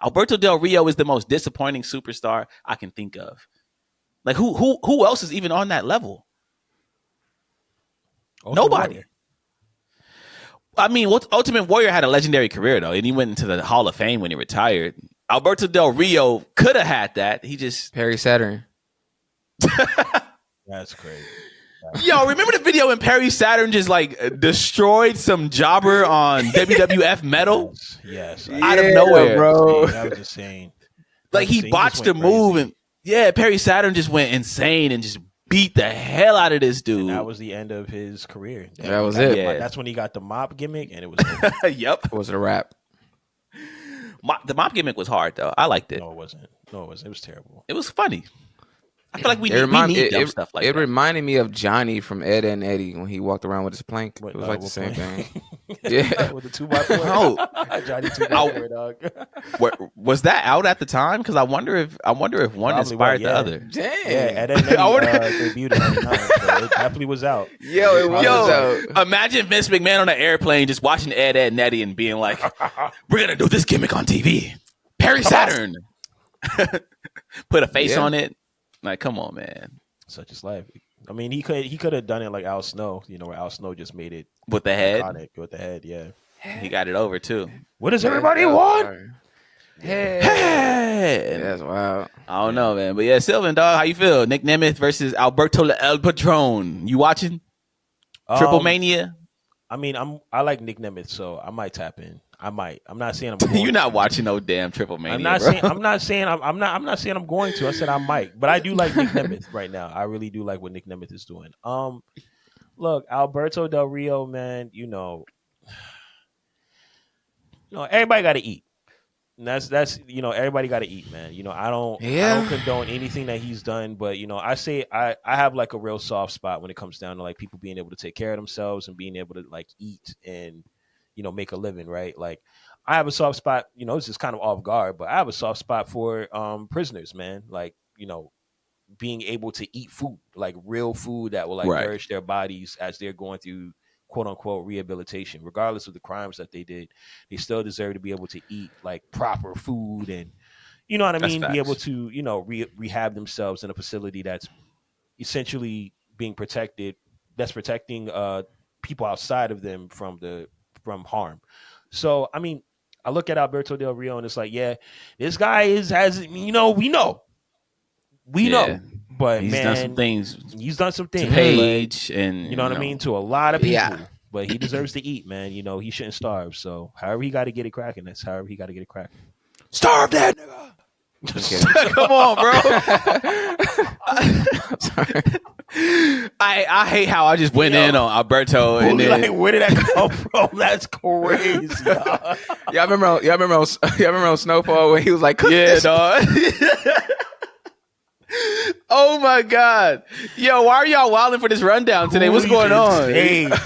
Alberto Del Rio is the most disappointing superstar I can think of. Like, who else is even on that level? Nobody. Warrior. I mean, Ultimate Warrior had a legendary career, though, and he went into the Hall of Fame when he retired. Alberto Del Rio could have had that. He just... Perry Saturn. That's crazy. Yo, remember the video when Perry Saturn just like destroyed some jobber on WWF Metal? Yes. Out of nowhere, bro. That was insane. Like, he botched the move, and Perry Saturn just went insane and just beat the hell out of this dude. And that was the end of his career. That was it. Yeah. That's when he got the mop gimmick, and it was over. Yep. It was a wrap. The mop gimmick was hard, though. I liked it. No, it wasn't. It was terrible. It was funny. I feel like we It need dumb stuff like that. It reminded me of Johnny from Ed and Eddie when he walked around with his plank. It was like the same thing. Yeah. With the 2x4. Oh. Johnny 2x4, dog. Was that out at the time? Because I wonder if one Probably inspired was, the other. Damn. Yeah, Ed and Eddie debuted in 99, so it definitely was out. Yo, it was out. Imagine Vince McMahon on an airplane just watching Ed and Eddie and being like, we're going to do this gimmick on TV. Perry Saturn. Put a face on it. Like, come on, man. Such is life. I mean, he could have done it like Al Snow, where Al Snow just made it With the head. iconic with the head, yeah. He got it over, too. What does everybody want? Hey. That's wild. I don't know, man. But yeah, Sylvan, dog, how you feel? Nick Nemeth versus Alberto El Patron. You watching? Triple Mania? I mean, I like Nick Nemeth, so I might tap in. I might. I'm not saying I'm going You're not to. watching no damn Triple Mania. I'm not bro. saying I'm not saying I'm going to. I said I might. But I do like Nick Nemeth right now. I really do like what Nick Nemeth is doing. Look, Alberto Del Rio, man, everybody got to eat. And that's everybody got to eat, man. I don't condone anything that he's done, but I say I have like a real soft spot when it comes down to like people being able to take care of themselves and being able to like eat and make a living, right? Like I have a soft spot, it's just kind of off guard, but I have a soft spot for prisoners, man. Like, being able to eat food, like real food that will like nourish their bodies as they're going through quote unquote rehabilitation, regardless of the crimes that they did. They still deserve to be able to eat like proper food and be able to, rehab themselves in a facility that's essentially being protected, that's protecting people outside of them from harm. So, I mean, I look at Alberto Del Rio and it's like, yeah, this guy we know, but he's done some things. He's done some things. To Paige and you know what I mean, to a lot of people. But he deserves to eat, man. He shouldn't starve. So, however he got to get it cracking, that's however he got to get it cracking. Starve that nigga. Come on, bro. I hate how I just went in on Alberto and then like, where did that come from? That's crazy. Y'all remember on Snowfall when he was like, yeah, dog. Oh my God. Yo, why are y'all wilding for this rundown today? What's going on? Insane, dog.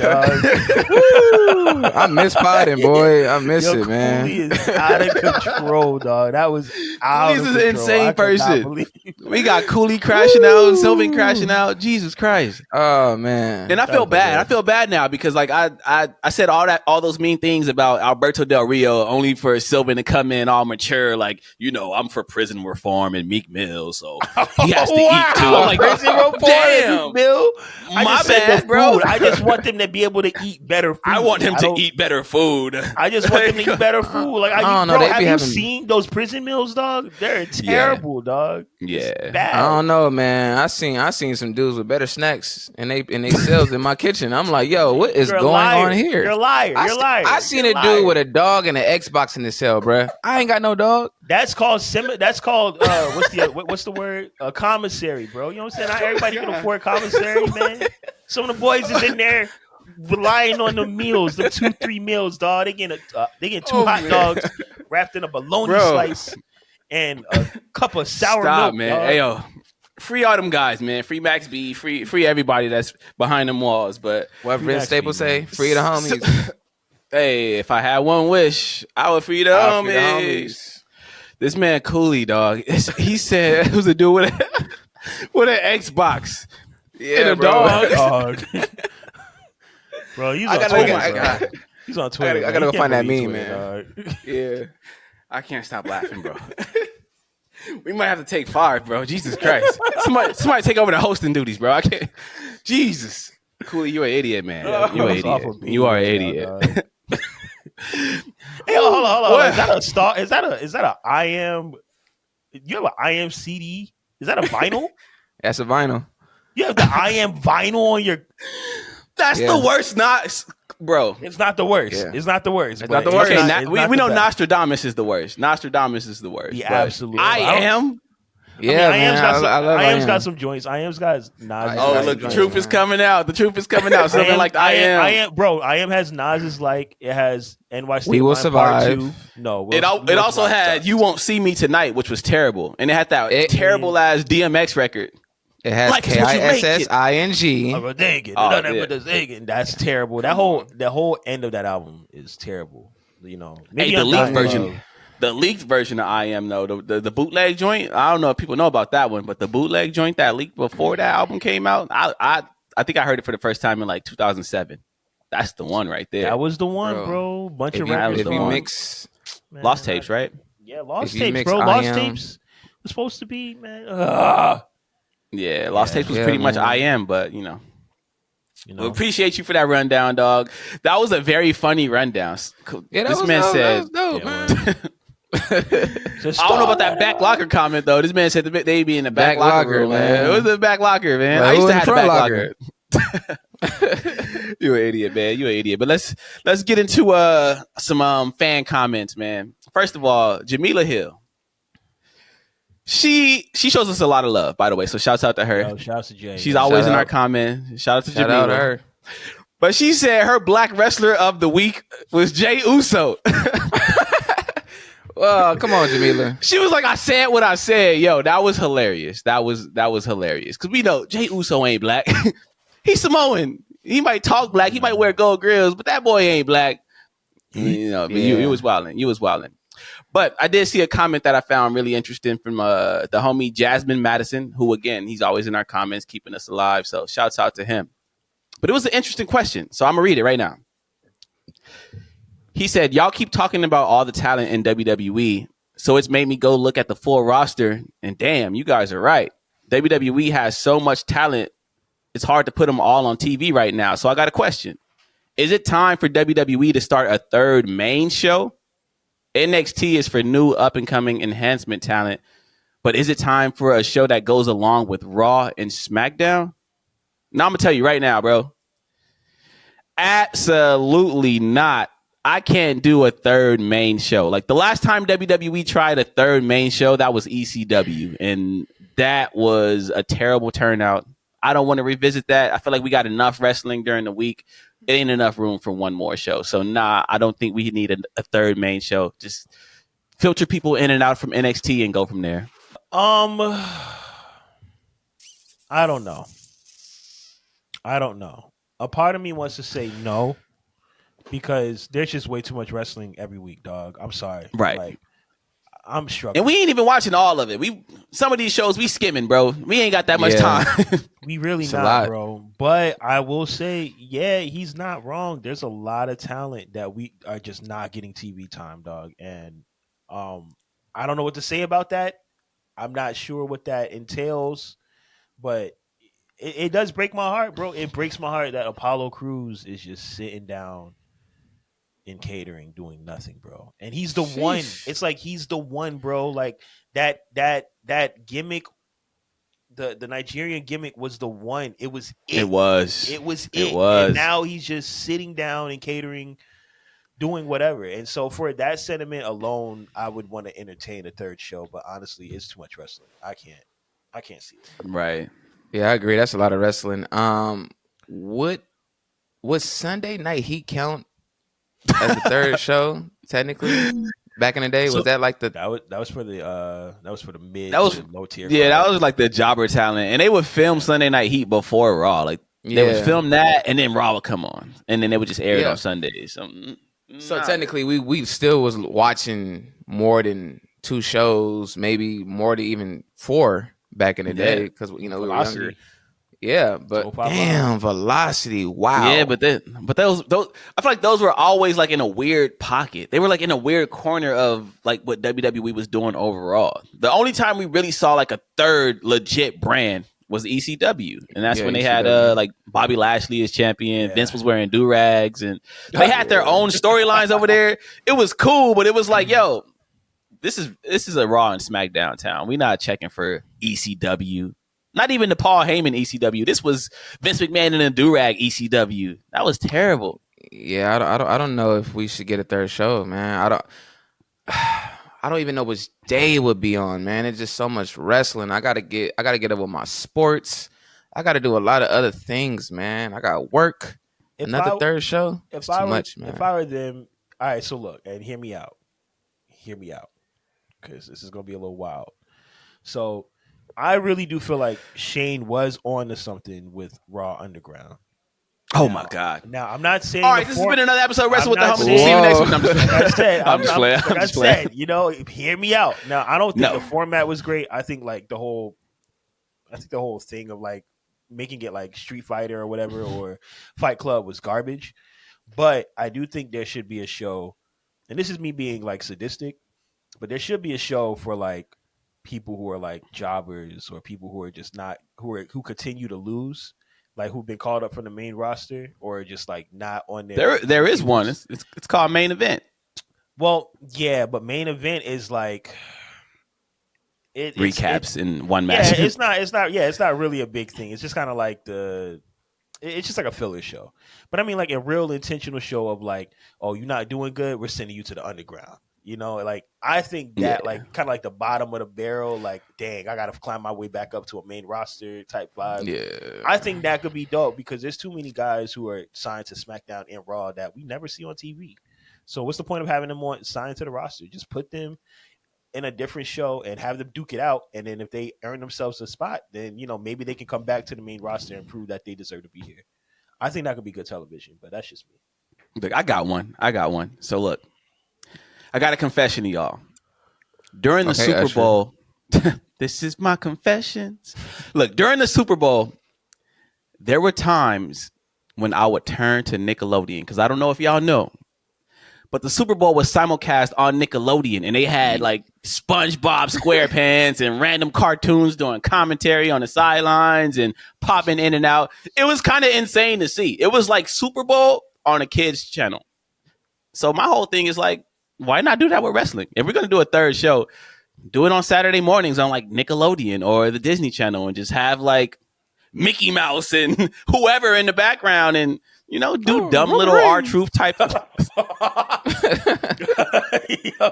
I miss potting, boy. I miss it, man. Cooley is out of control, dog. That was out Cooley's of an control. insane I could not person. believe We got Cooley crashing out, Sylvan crashing out. Jesus Christ. Oh man. And I feel was bad. bad. I feel bad now because like I said all those mean things about Alberto Del Rio only for Sylvan to come in all mature, like, you know, I'm for prison reform and Meek Mill, so he has to eat too. I'm like, Prison reform, damn. Bill. My bad, bro. I just want them to be able to eat better food. I want him to eat better food. I just want them to eat better food. Like, I don't know, they have be you having- seen those prison meals, dog? They're terrible, dog. Yeah. It's bad. I don't know, man. I seen some dudes with better snacks and they cells in my kitchen. I'm like, yo, what is You're a going liar. on here? You're a liar. You're a liar. I seen You're a liar. dude with a dog and an Xbox in his cell, bruh. I ain't got no dog. That's called what's the word? A commissary, bro. You know what I'm saying? Not everybody can afford commissary, man. Some of the boys is in there relying on the meals, the 2-3 meals, dog. They get two hot dogs wrapped in a bologna slice and a cup of sour milk, man. dog. Hey, yo. Free all them guys, man. Free Max B. Free everybody that's behind them walls. But What Free Vince Max Staples B, say? man. Free the homies. hey, if I had one wish, I would free the I'll free the homies. This man Cooley, dog. He said it was a dude with an Xbox. Yeah, and a bro. dog. Bro, he's I on gotta- Twitter. I bro. gotta- He's on Twitter. I man. gotta You go find can't that believe meme, Twitter, dog. Yeah. I can't stop laughing, bro. We might have to take 5, bro. Jesus Christ. Somebody take over the hosting duties, bro. I can't. Jesus. Cooley, you're an idiot, man. You're an It's off idiot. of You are an being idiot. dog. Hey, hold on. What? Is that a star? Is that a I am? You have an I am CD? Is that a vinyl? That's a vinyl. You have the I am vinyl on your. That's Yeah. the worst, bro. It's not the worst. Yeah. It's not the worst. It's but not the worst. it's Okay, not- it's not we the know best. Nostradamus is the worst. Nostradamus is the worst. Yeah, but absolutely. I am. Yeah, I man. I love I am's IM. got some joints. I am's got Nas. Oh, Oh, Nice look, the joint, truth is man. coming out. The truth is coming out. Something like the I am. Bro, I am has Nas's like it has NY State We Will Line Part Survive. 2. No, It also had You Won't See Me Tonight, which was terrible. And it had that It- terrible ass DMX record. It has Life is what you make it. KISSING. Oh, That's terrible. The whole end of that album is terrible. You know, Hey, the I'm leaked dying version. love. The leaked version of I Am, though, the bootleg joint, I don't know if people know about that one, but the bootleg joint that leaked before that album came out, I think I heard it for the first time in like 2007. That's the one right there. That was the one, Bro. bro. Bunch If of you, records. if the you one. mix, Man, Lost Tapes, right? Yeah, Lost If you Tapes, mix bro. I Lost Am- Tapes was supposed to be, man. Ugh. Yeah, Lost Yeah. Tapes was Yeah, pretty much man. I Am, but you know. You We know, appreciate you for that rundown, dog. That was a very funny rundown. yeah, that This was, man that said, was dope, Yeah, man. Just I don't know about stop. that back locker comment though. This man said they be in the back, Back locker locker, room, man. man. It was the back locker, man. Like, I used who to in have the front back locker. You an idiot, man. You an idiot. But let's get into some fan comments, man. First of all, Jamila Hill. She shows us a lot of love, by the way. So shouts out to her. Yo, shouts to Jay. She's yo. always Shout in our out. comments. Shout out to Shout Jamila. out to her. But she said her black wrestler of the week was Jay Uso. Well, come on, Jamila. She was like, I said what I said. Yo, that was hilarious. That was hilarious. Because we know Jay Uso ain't black. He's Samoan. He might talk black. He might wear gold grills, but that boy ain't black. You know, but you was wilding. You was wilding. But I did see a comment that I found really interesting from the homie Jasmine Madison, who, again, he's always in our comments, keeping us alive. So shouts out to him. But it was an interesting question. So I'm going to read it right now. He said, y'all keep talking about all the talent in WWE, so it's made me go look at the full roster, and damn, you guys are right. WWE has so much talent, it's hard to put them all on TV right now. So I got a question. Is it time for WWE to start a third main show? NXT is for new up-and-coming enhancement talent, but is it time for a show that goes along with Raw and SmackDown? Now, I'm going to tell you right now, bro. Absolutely not. I can't do a third main show. Like the last time WWE tried a third main show, that was ECW. And that was a terrible turnout. I don't want to revisit that. I feel like we got enough wrestling during the week. It ain't enough room for one more show. So nah, I don't think we need a third main show. Just filter people in and out from NXT and go from there. I don't know. A part of me wants to say no because there's just way too much wrestling every week, dog. I'm sorry. Right. Like I'm And struggling. we ain't even watching all of it. Some of these shows we skimming, bro. We ain't got that much Yeah. time. We really It's a not, lot. bro. But I will say, yeah, he's not wrong. There's a lot of talent that we are just not getting TV time, dog. And I don't know what to say about that. I'm not sure what that entails, but it does break my heart, bro. It breaks my heart that Apollo Crews is just sitting down in catering doing nothing, bro. And he's the one. Sheesh. It's like he's the one, bro. Like that gimmick, the Nigerian gimmick was the one. It was it. It was. It was It it. was. And now he's just sitting down and catering, doing whatever. And so for that sentiment alone, I would want to entertain a third show. But honestly, it's too much wrestling. I can't see it. Right. Yeah, I agree. That's a lot of wrestling. Would Sunday Night Heat count as the third show technically? Back in the day, So- was that like the? That was for the mid That was- to low tier. Yeah, crowd. that was like the jobber talent. And they would film Sunday Night Heat before Raw. Like they would film that and then Raw would come on. And then they would just air it Yeah. on Sundays. So technically, we still was watching more than 2 shows, maybe more than even 4 back in the day because we were Velocity. younger. Yeah, but 205 damn, Velocity! Wow. Yeah, but those I feel like those were always like in a weird pocket. They were like in a weird corner of like what WWE was doing overall. The only time we really saw like a third legit brand was ECW, and that's when they had ECW. like Bobby Lashley as champion. Yeah. Vince was wearing do-rags, and they had their own storylines over there. It was cool, but it was like, yo, this is a Raw and SmackDown town. We not checking for ECW. Not even the Paul Heyman ECW. This was Vince McMahon in a do-rag ECW. That was terrible. Yeah, I don't know if we should get a third show, man. I don't even know which day it would be on, man. It's just so much wrestling. I gotta get up with my sports. I gotta do a lot of other things, man. I got work. Another third show. It's too much, man. If I were them, all right. So look, and hear me out, because this is gonna be a little wild. So I really do feel like Shane was on to something with Raw Underground. Oh my God. Now I'm not saying. All right, this has been another episode of Wrestle with the I'm Homies. not We'll see you next week. saying- I'm just Like I said, I'm just playing. like I'm I just playing. said, hear me out. Now I don't think No. the format was great. I think the whole thing of like making it like Street Fighter or whatever or Fight Club was garbage. But I do think there should be a show, and this is me being like sadistic, but there should be a show for like people who are like jobbers or people who are just not who continue to lose, like who've been called up from the main roster or just like not on There is one. It's called Main Event. Well, yeah, but main event is like Recaps in one Yeah, match. it's not really a big thing. It's just kind of like it's just like a filler show. But I mean, like a real intentional show of like, oh, you're not doing good, we're sending you to the underground. Like I think that Yeah. like kind of like the bottom of the barrel, like dang, I gotta climb my way back up to a main roster type vibe. Yeah. I think that could be dope because there's too many guys who are signed to SmackDown and Raw that we never see on TV. So what's the point of having them signed to the roster? Just put them in a different show and have them duke it out. And then if they earn themselves a spot, then, maybe they can come back to the main roster and prove that they deserve to be here. I think that could be good television, but that's just me. Look, I got one. So look, I got a confession to y'all. During the Okay, Super Usher. Bowl, this is my confessions. Look, during the Super Bowl, there were times when I would turn to Nickelodeon because I don't know if y'all know, but the Super Bowl was simulcast on Nickelodeon, and they had like SpongeBob SquarePants and random cartoons doing commentary on the sidelines and popping in and out. It was kind of insane to see. It was like Super Bowl on a kids channel. So my whole thing is like, why not do that with wrestling? If we're gonna do a third show, do it on Saturday mornings on like Nickelodeon or the Disney Channel, and just have like Mickey Mouse and whoever in the background, and do dumb little R-Truth type. Yo,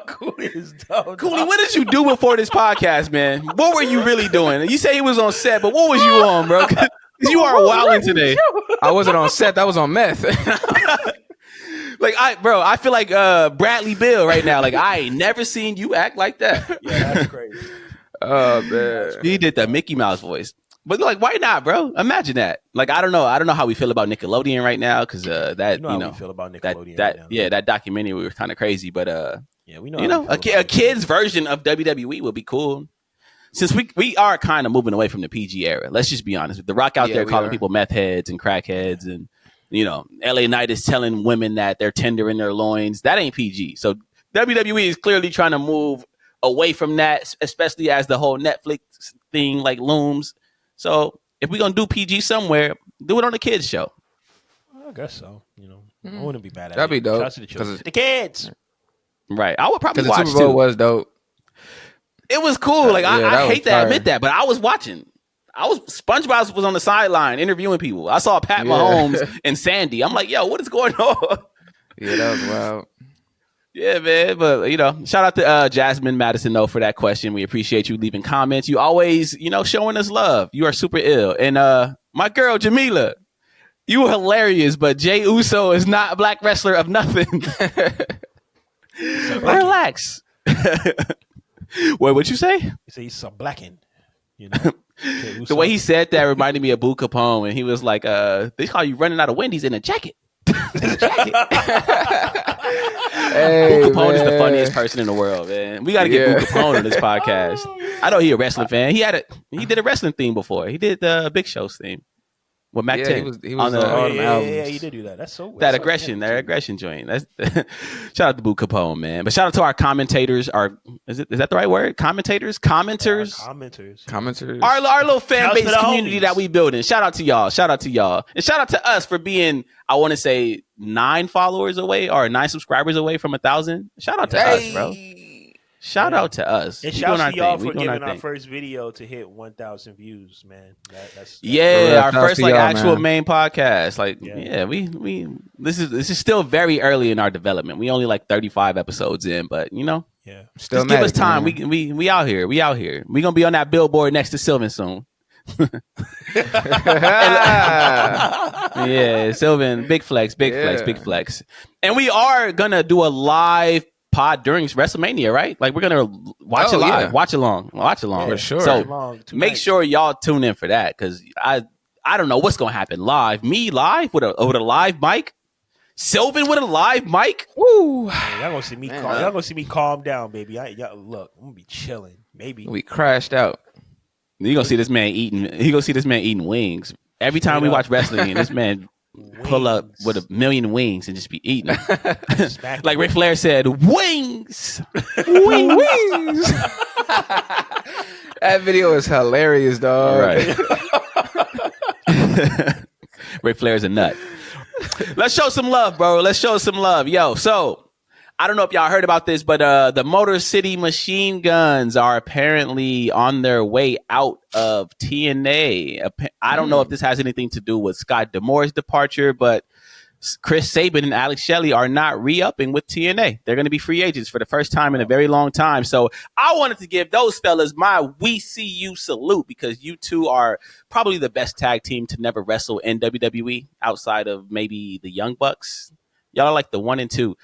Cooley is dumb. Cooley, what did you do before this podcast, man? What were you really doing? You say he was on set, but what was you on, bro? 'Cause you are wilding today. I wasn't on set. That was on meth. I feel like Bradley Bill right now. Like I ain't never seen you act like that. Yeah, that's crazy. Oh man. He did the Mickey Mouse voice. But like, why not, bro? Imagine that. Like, I don't know how we feel about Nickelodeon right now because that You know how we feel about Nickelodeon that right now. yeah, that documentary was kind of crazy. But yeah, we know how we feel a about kid's version of WWE would be cool. Since we are kind of moving away from the PG era, let's just be honest. The Rock out there calling people meth heads and crackheads, and LA Knight is telling women that they're tender in their loins. That ain't PG. So WWE is clearly trying to move away from that, especially as the whole Netflix thing like looms. So if we're gonna do PG somewhere, do it on the kids show. I guess so. I wouldn't be mad at it. That'd be dope. Shouts to the children. The kids. Right. I would probably watch the Super Bowl too. was dope. It was cool. Like I hate to admit that, but I was watching. SpongeBob was on the sideline interviewing people. I saw Pat Mahomes and Sandy. I'm like, yo, what is going on? Yeah, that was wild. Yeah, man. But shout out to Jasmine Madison though for that question. We appreciate you leaving comments. You always, showing us love. You are super ill. And my girl Jamila, you were hilarious, but Jay Uso is not a black wrestler of nothing. Relax. Wait, what'd you say? You say he's some blackened. The way he said that reminded me of Boo Capone, and he was like, they call you running out of Wendy's in a jacket. Hey, Boo Capone is the funniest person in the world, man. We got to get Boo Capone on this podcast. I know he's a wrestling fan. He did a wrestling theme before. He did the Big Show's theme with Mac 10. He was on the albums. Yeah, he did do that. That's so weird. That aggression joint. That's shout out to Boo Capone, man. But shout out to our commentators. Is that the right word? Commenters. Our little fan base community that we building. Shout out to y'all. And shout out to us for being, I want to say, 9 followers away or 9 subscribers away from 1,000. Shout out to us, bro. Shout out to us. And shout out to y'all for giving our first video to hit 1,000 views, man. That's our first actual main podcast. Like, we this is still very early in our development. We only like 35 episodes in, but still just give us time. Man. We out here. We gonna be on that billboard next to Sylvan soon. Yeah, Sylvan, big flex. And we are gonna do a live pod during WrestleMania, right? Like we're gonna watch it live, watch along for sure. So make sure y'all tune in for that because I don't know what's gonna happen live. Me live with a live mic, Sylvan with a live mic. Woo! Man, y'all gonna see me. Y'all gonna see me calm down, baby. Look, I'm gonna be chilling. Maybe we crashed out. You gonna see this man eating. He gonna see this man eating wings every time we watch wrestling. And this man. Pull up with 1 million wings and just be eating. Like Ric Flair said, wings. Wings. That video is hilarious, dog. Right. Ric Flair's a nut. Let's show some love, bro. Yo, so I don't know if y'all heard about this, but the Motor City Machine Guns are apparently on their way out of TNA. I don't know if this has anything to do with Scott D'Amore's departure, but Chris Sabin and Alex Shelley are not re-upping with TNA. They're going to be free agents for the first time in a very long time. So I wanted to give those fellas my "We See You" salute because you two are probably the best tag team to never wrestle in WWE outside of maybe the Young Bucks. Y'all are like the 1 and 2.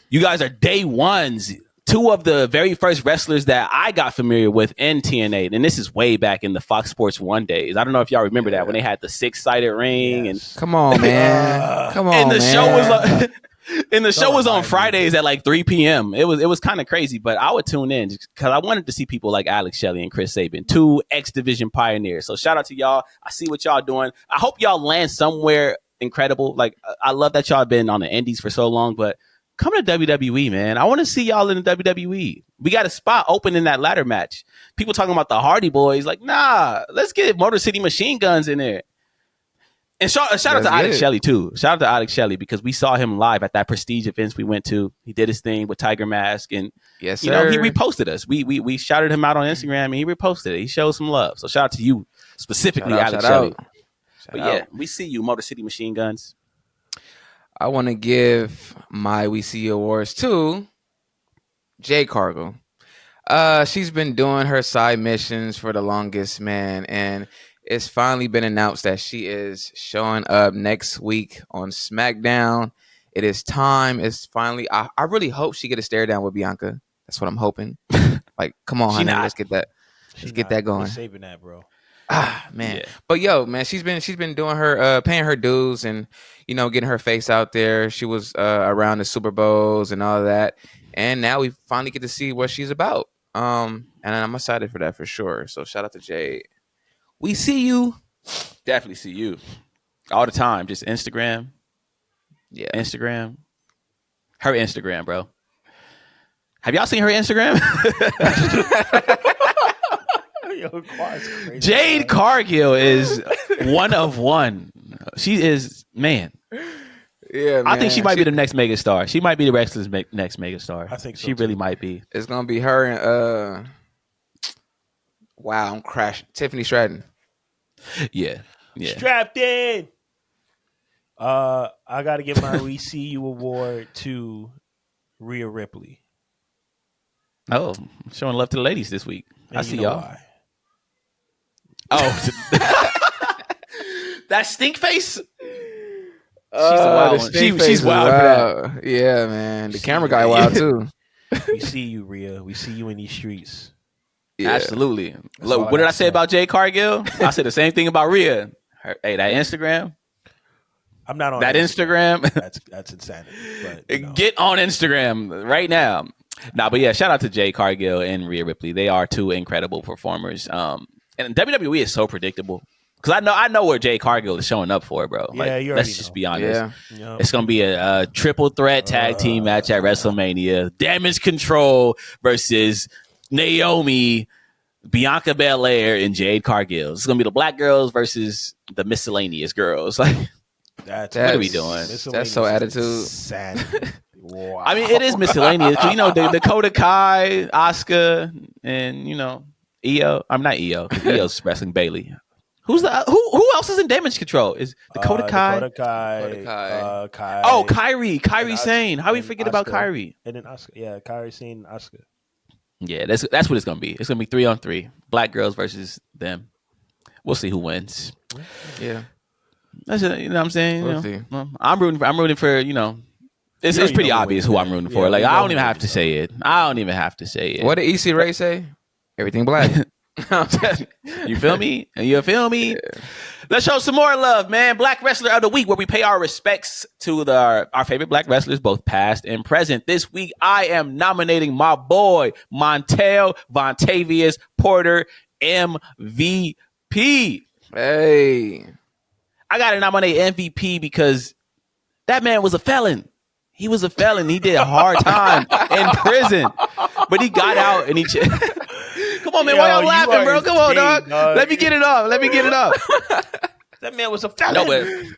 You guys are day ones, 2 of the very first wrestlers that I got familiar with in TNA. And this is way back in the Fox Sports 1 days. I don't know if y'all remember that when they had the 6-sided ring. Yes. And come on, man. And the show was the show was on Fridays at like 3 p.m. It was kind of crazy, but I would tune in because I wanted to see people like Alex Shelley and Chris Sabin, 2 X Division pioneers. So shout out to y'all. I see what y'all doing. I hope y'all land somewhere incredible. Like I love that y'all been on the indies for so long, but come to WWE, man. I want to see y'all in the WWE. We got a spot open in that ladder match. People talking about the Hardy Boys. Like, nah, let's get Motor City Machine Guns in there. And shout out to Alex Shelley, too. Shout out to Alex Shelley because we saw him live at that Prestige events we went to. He did his thing with Tiger Mask. And, he reposted us. We shouted him out on Instagram, and he reposted it. He showed some love. So shout out to you, specifically Alex Shelley. But we see you, Motor City Machine Guns. I want to give my We See You awards to Jade Cargill. She's been doing her side missions for the longest, man, and it's finally been announced that she is showing up next week on Smackdown. It is time. It's finally. I really hope she get a stare down with Bianca. That's what I'm hoping. Like, come on, honey, let's get that. Let's get that going. Saving that, bro. Man. Yeah. But yo, man, she's been doing her paying her dues and getting her face out there. She was around the Super Bowls and all of that, and now we finally get to see what she's about. And I'm excited for that for sure. So shout out to Jade. We see you. Definitely see you all the time. Just Instagram. Yeah. Instagram. Her Instagram, bro. Have y'all seen her Instagram? Yo, Quan's crazy, Jade bro. Cargill is one of one. She is, man. Yeah, man. I think she might be the next megastar. She might be the wrestler's next megastar. I think so, she really too. might be. It's gonna be her and wow, I'm crashing. Tiffany Stratton. Yeah. Yeah. Strapped in. I got to give my We See You award to Rhea Ripley. Oh, showing love to the ladies this week. And I you see know y'all. why. Oh, that stink face. She's a wild one. She's wild for that. Yeah, man. The camera guy wild too. We see you, Rhea. We see you in these streets. Yeah. Absolutely. all Look, I what did got I to say say. about Jade Cargill? I said the same thing about Rhea. Hey, that Instagram. I'm not on That Instagram. That's insanity. But, Get on Instagram right now. Nah, but yeah, shout out to Jade Cargill and Rhea Ripley. They are two incredible performers. And WWE is so predictable. Because I know where Jade Cargill is showing up for, bro. Yeah, Like, you let's already just know. be honest. Yeah. It's gonna be a triple threat tag team match at WrestleMania. Damage Control versus Naomi, Bianca Belair, and Jade Cargill. It's gonna be the black girls versus the miscellaneous girls. Like, That's what are we doing? That's so attitude. Insanity. Wow. I mean, it is miscellaneous. 'Cause, the Dakota Kai, Asuka, and Io. I'm not Io. Io's wrestling Bailey. Who's the who else is in Damage Control? Is Dakota Kai? Dakota Kai. Kai. Oh, Kyrie And Sane. How we and forget about Asuka. Kyrie? And then Asuka. Yeah, Kyrie Sane, Asuka. Yeah, that's what it's gonna be. It's gonna be 3-on-3. Black girls versus them. We'll see who wins. Yeah. That's it, you know what I'm saying. We'll see. I'm rooting for It's You pretty know who obvious wins, who I'm man. rooting for. Yeah, Like, we I know don't who even have wins, to say it. I don't even have to say it. What did EC Ray say? Everything black. You feel me? You feel me? Yeah. Let's show some more love, man. Black Wrestler of the Week, where we pay our respects to our favorite black wrestlers, both past and present. This week, I am nominating my boy, Montel Vontavious Porter, MVP. Hey. I got to nominate MVP because that man was a felon. He was a felon. He did a hard time in prison, but he got out and he. Come on, man. Why y'all laughing, bro? Come on, dog. Let me get it off. That man was a felon.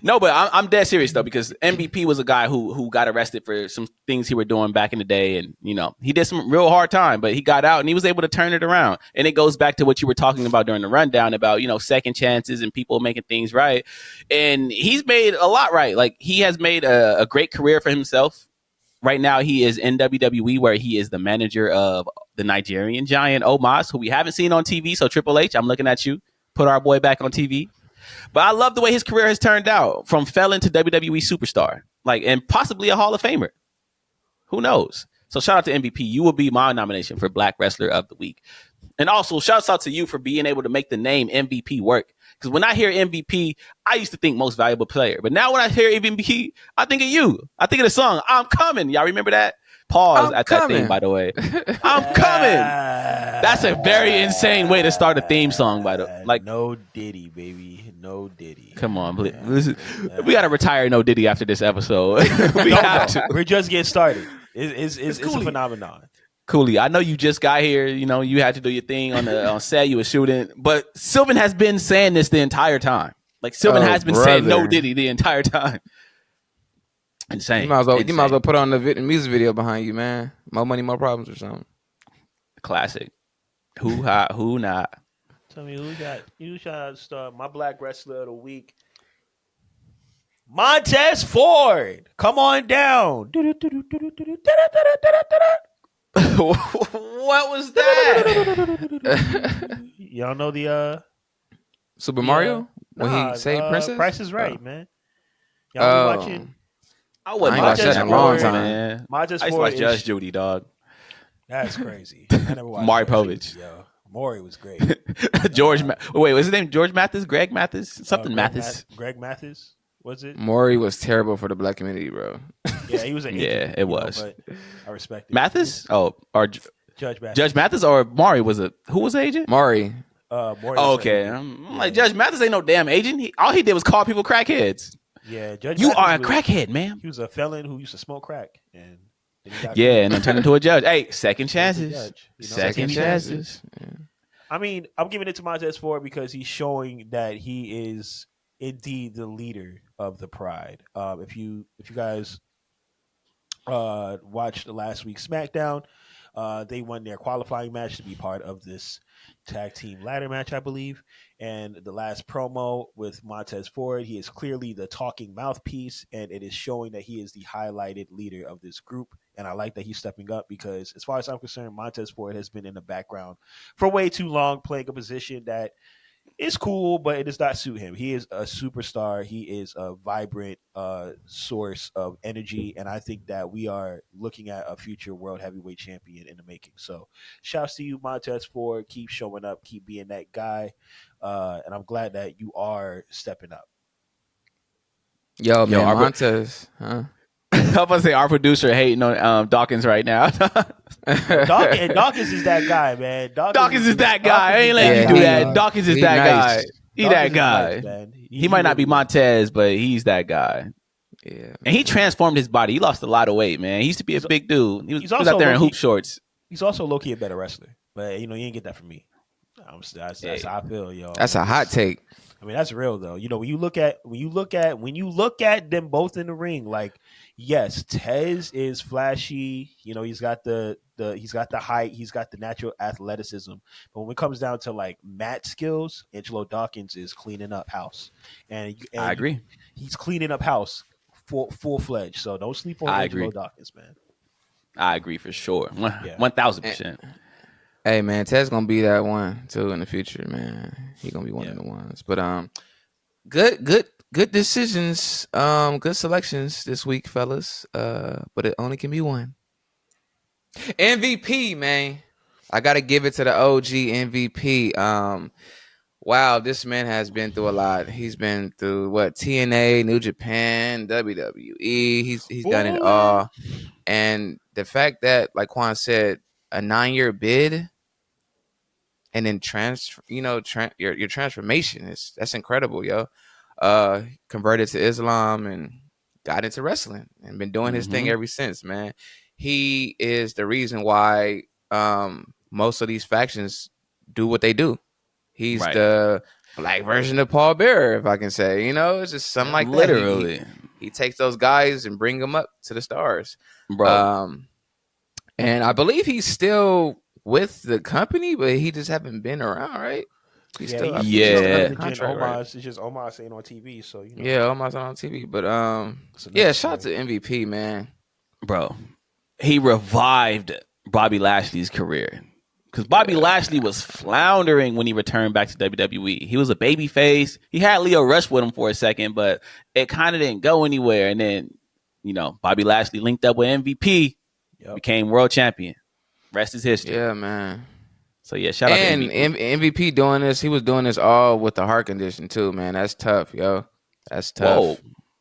No, but I'm dead serious though, because MVP was a guy who got arrested for some things he were doing back in the day, and he did some real hard time, but he got out and he was able to turn it around. And it goes back to what you were talking about during the rundown about second chances and people making things right. And he's made a lot right. Like, he has made a great career for himself. Right now, he is in WWE, where he is the manager of the Nigerian giant Omos, who we haven't seen on TV. So Triple H, I'm looking at you. Put our boy back on TV. But I love the way his career has turned out, from felon to WWE superstar, and possibly a Hall of Famer. Who knows? So shout out to MVP. You will be my nomination for Black Wrestler of the Week. And also, shouts out to you for being able to make the name MVP work. Because when I hear MVP, I used to think most valuable player. But now when I hear MVP, I think of you. I think of the song, I'm Coming. Y'all remember that? Pause at that thing, by the way. I'm coming. That's a very insane way to start a theme song, by the way. No Diddy, baby. No Diddy. Come on. Listen, we got to retire No Diddy after this episode. We have to. We're just getting started. It's a phenomenon. Cooley, I know you just got here. You had to do your thing on set. You were shooting. But Sylvan has been saying this the entire time. Sylvan has been saying No Diddy the entire time. Insane. You might as well put on the music video behind you, man. More money, more problems or something. Classic. Who hot, who not? Tell me who shout start my Black Wrestler of the Week. Montez Ford. Come on down. What was that? Y'all know the Super Mario? When he saved Princess? Price is Right, man. Y'all be watching. I wasn't watching that in a long time, man. I used to watch Judge Judy, dog. That's crazy. I never watched Maury Povich. Yo. Maury was great. Wait, was his name George Mathis? Greg Mathis? Something Mathis. Greg Mathis, was it? Maury was terrible for the black community, bro. Yeah, he was an agent. Yeah, it was. But I respect it. Mathis? Oh, or Judge Mathis. Judge Mathis or Maury was it? Who was the agent? Maury. Maury Oh, was okay. an I'm like, Judge Mathis ain't no damn agent. All he did was call people crackheads. Yeah, Judge You Mathis are a was- crackhead, ma'am. He was a felon who used to smoke crack, and then he got Yeah, clean. and then turned into a judge. Hey, second He was a chances. judge, you know? Second chances. I mean, I'm giving it to Montez Ford because he's showing that he is indeed the leader of the Pride. If you guys watched the last week's SmackDown, they won their qualifying match to be part of this tag team ladder match, I believe. And the last promo with Montez Ford, he is clearly the talking mouthpiece, and it is showing that he is the highlighted leader of this group. And I like that he's stepping up because, as far as I'm concerned, Montez Ford has been in the background for way too long, playing a position that is cool, but it does not suit him. He is a superstar. He is a vibrant source of energy, and I think that we are looking at a future world heavyweight champion in the making. So, shouts to you, Montez Ford. Keep showing up. Keep being that guy, and I'm glad that you are stepping up. Yo, man, our- Montez, huh? I'm about to say our producer hating on Dawkins right now. Dawkins is that guy, man. Dawkins is that guy. I ain't letting Yeah, you do he- that. Dawkins is he that nice. guy. He Dawkins that is guy. nice, man. He might not be really- Montez, but he's that guy. Yeah. And he transformed his body. He lost a lot of weight, man. He used to be a big dude. He was he's out also there in low-key- hoop shorts. He's also low key a better wrestler, but you ain't get that from me. That's how I feel, yo. That's a hot take. I mean, that's real though. You know, when you look at them both in the ring, like, yes, Tez is flashy. You know, he's got the height, he's got the natural athleticism. But when it comes down to like mat skills, Angelo Dawkins is cleaning up house, and I agree. He's cleaning up house full fledged. So don't sleep on I Angelo agree. Dawkins, man. I agree for sure. Yeah. 1000%. Hey, man, Ted's gonna be that one too in the future, man. He gonna be one of the ones. But good decisions, good selections this week, fellas. But it only can be one. MVP, man. I gotta give it to the OG MVP. Wow, this man has been through a lot. He's been through TNA, New Japan, WWE. He's done it all. And the fact that, like Qwan said, a 9-year bid and then your transformation that's incredible, yo. Converted to Islam and got into wrestling and been doing his thing ever since, man. He is the reason why most of these factions do what they do. He's the black version of Paul Bearer, if I can say. You know, it's just something like Literally. that. He takes those guys and bring them up to the stars. Bro. And I believe he's still with the company, but he just haven't been around, right? He's still under contract, Omar, right? it's just Omar saying on TV, so you know. Yeah, Omar's on TV. But shout out to MVP, man. Bro, he revived Bobby Lashley's career. Because Bobby Lashley was floundering when he returned back to WWE. He was a baby face. He had Leo Rush with him for a second, but it kind of didn't go anywhere. And then, Bobby Lashley linked up with MVP, became world champion. Rest is history. Yeah, man. So, yeah, shout out to MVP. And MVP doing this, he was doing this all with the heart condition, too, man. That's tough, yo. That's tough. Whoa.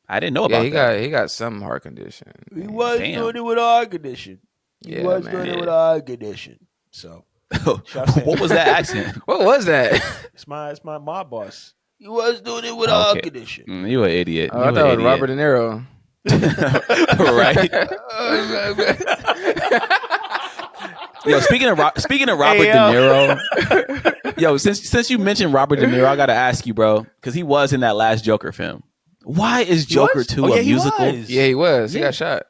I didn't know about that. He got some heart condition. He was doing it with a heart condition. He was doing it with a heart condition. So, what was that accent? What was that? It's my mob boss. He was doing it with a heart condition. You an idiot. I thought it was Robert De Niro. Right. Yo, speaking of Robert De Niro, yo, since you mentioned Robert De Niro, I gotta ask you, bro, because he was in that last Joker film. Why is Joker 2 a musical? Yeah, he was. He got shot.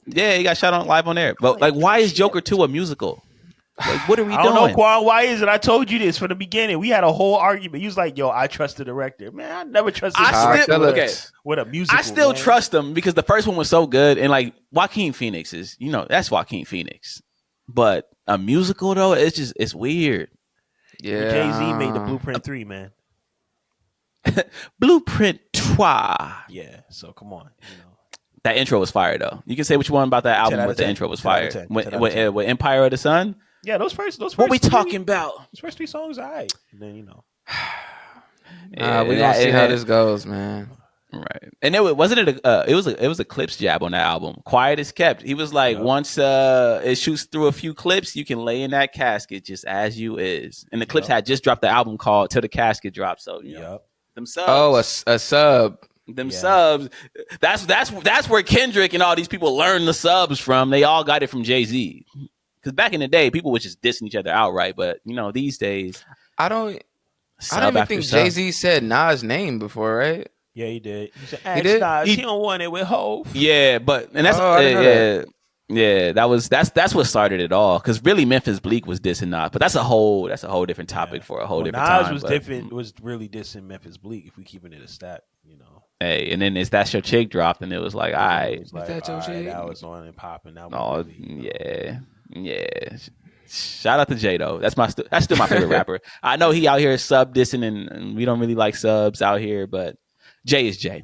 Yeah, he got shot live on air. But why is Joker 2 a musical? Like, what are we doing? I don't know, Qwan. Why is it? I told you this from the beginning. We had a whole argument. He was like, "Yo, I trust the director." Man, I never trusted. With a musical. I still trust him because the first one was so good, and Joaquin Phoenix is, that's Joaquin Phoenix. But a musical though, it's weird. Yeah, Jay-Z made the Blueprint 3, man. Blueprint 3. Yeah, so come on. That intro was fire though. You can say what you want about that album, but the intro was fire. With Empire of the Sun, Yeah, those first. What we talking about? Those first 3 songs, alright. And then We gonna see how this goes, man. Right, and it was a Clips jab on that album. Quiet as kept. He was like, once it shoots through a few clips, you can lay in that casket just as you is. And the Clips had just dropped the album called "Till the Casket Drops." So them subs. Oh, a sub. Them subs. That's where Kendrick and all these people learn the subs from. They all got it from Jay-Z. Because back in the day, people were just dissing each other outright. But these days, I don't even think Jay-Z said Nas' name before, right? Yeah, he did. He said, he did? Nas, he don't want it with Hov. Yeah, but and that's that's what started it all. Because really, Memphis Bleak was dissing Nas, but that's a whole different topic for a whole different time. Nas was really dissing Memphis Bleak. If we keeping it a stat, Hey, and then That's Your Chick dropped, and it was like, all right, that your chick? That was on and popping. Yeah. Shout out to Jay though. That's still my favorite rapper. I know he out here sub dissing, and we don't really like subs out here, but Jay is Jay.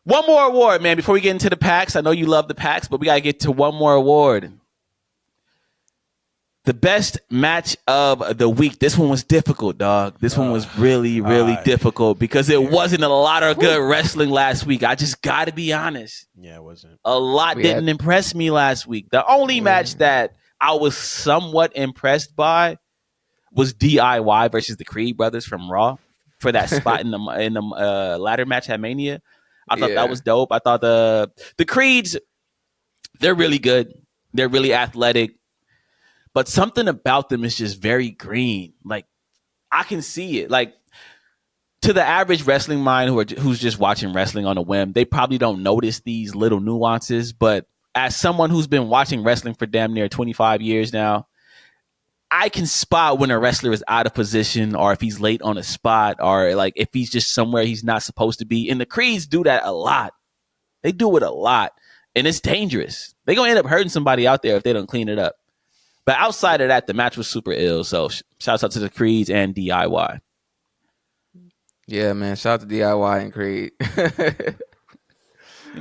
One more award, man, before we get into the packs. I know you love the packs, but we got to get to one more award. The best match of the week. This one was difficult, dog. This one was really, really difficult because it wasn't a lot of good wrestling last week. I just got to be honest. Yeah, it wasn't. A lot didn't impress me last week. The only match that I was somewhat impressed by was DIY versus the Creed brothers from Raw for that spot in the ladder match at Mania. I thought that was dope. I thought the Creeds, they're really good. They're really athletic. But something about them is just very green. Like, I can see it. Like, to the average wrestling mind who's just watching wrestling on a whim, they probably don't notice these little nuances. But as someone who's been watching wrestling for damn near 25 years now, I can spot when a wrestler is out of position or if he's late on a spot or like if he's just somewhere he's not supposed to be. And the Creeds do that a lot. They do it a lot. And it's dangerous. They're going to end up hurting somebody out there if they don't clean it up. But outside of that, the match was super ill. So shouts out to the Creeds and DIY. Yeah, man. Shout out to DIY and Creed.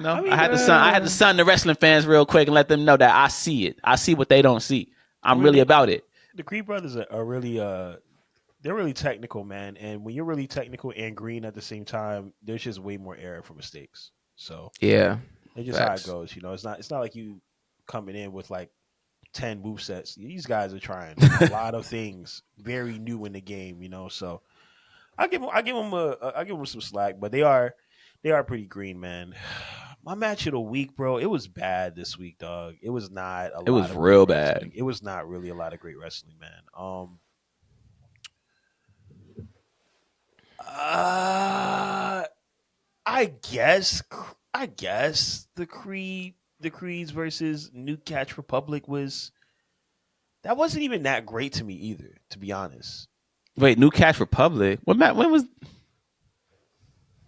I had to sun the wrestling fans real quick and let them know that I see it. I see what they don't see. I'm really about it. The Creed brothers are really they're really technical, man. And when you're really technical and green at the same time, there's just way more error for mistakes. So yeah, it's just how it goes. It's not like you coming in with like 10 movesets. These guys are trying a lot of things very new in the game, so I give them some slack, but they are pretty green, man. My match of the week, bro, it was bad this week, dog. It was not it was real bad. Wrestling. It was not really a lot of great wrestling, man. I guess the Creeds versus New Catch Republic that wasn't even that great to me either, to be honest. Wait, New Catch Republic? When was?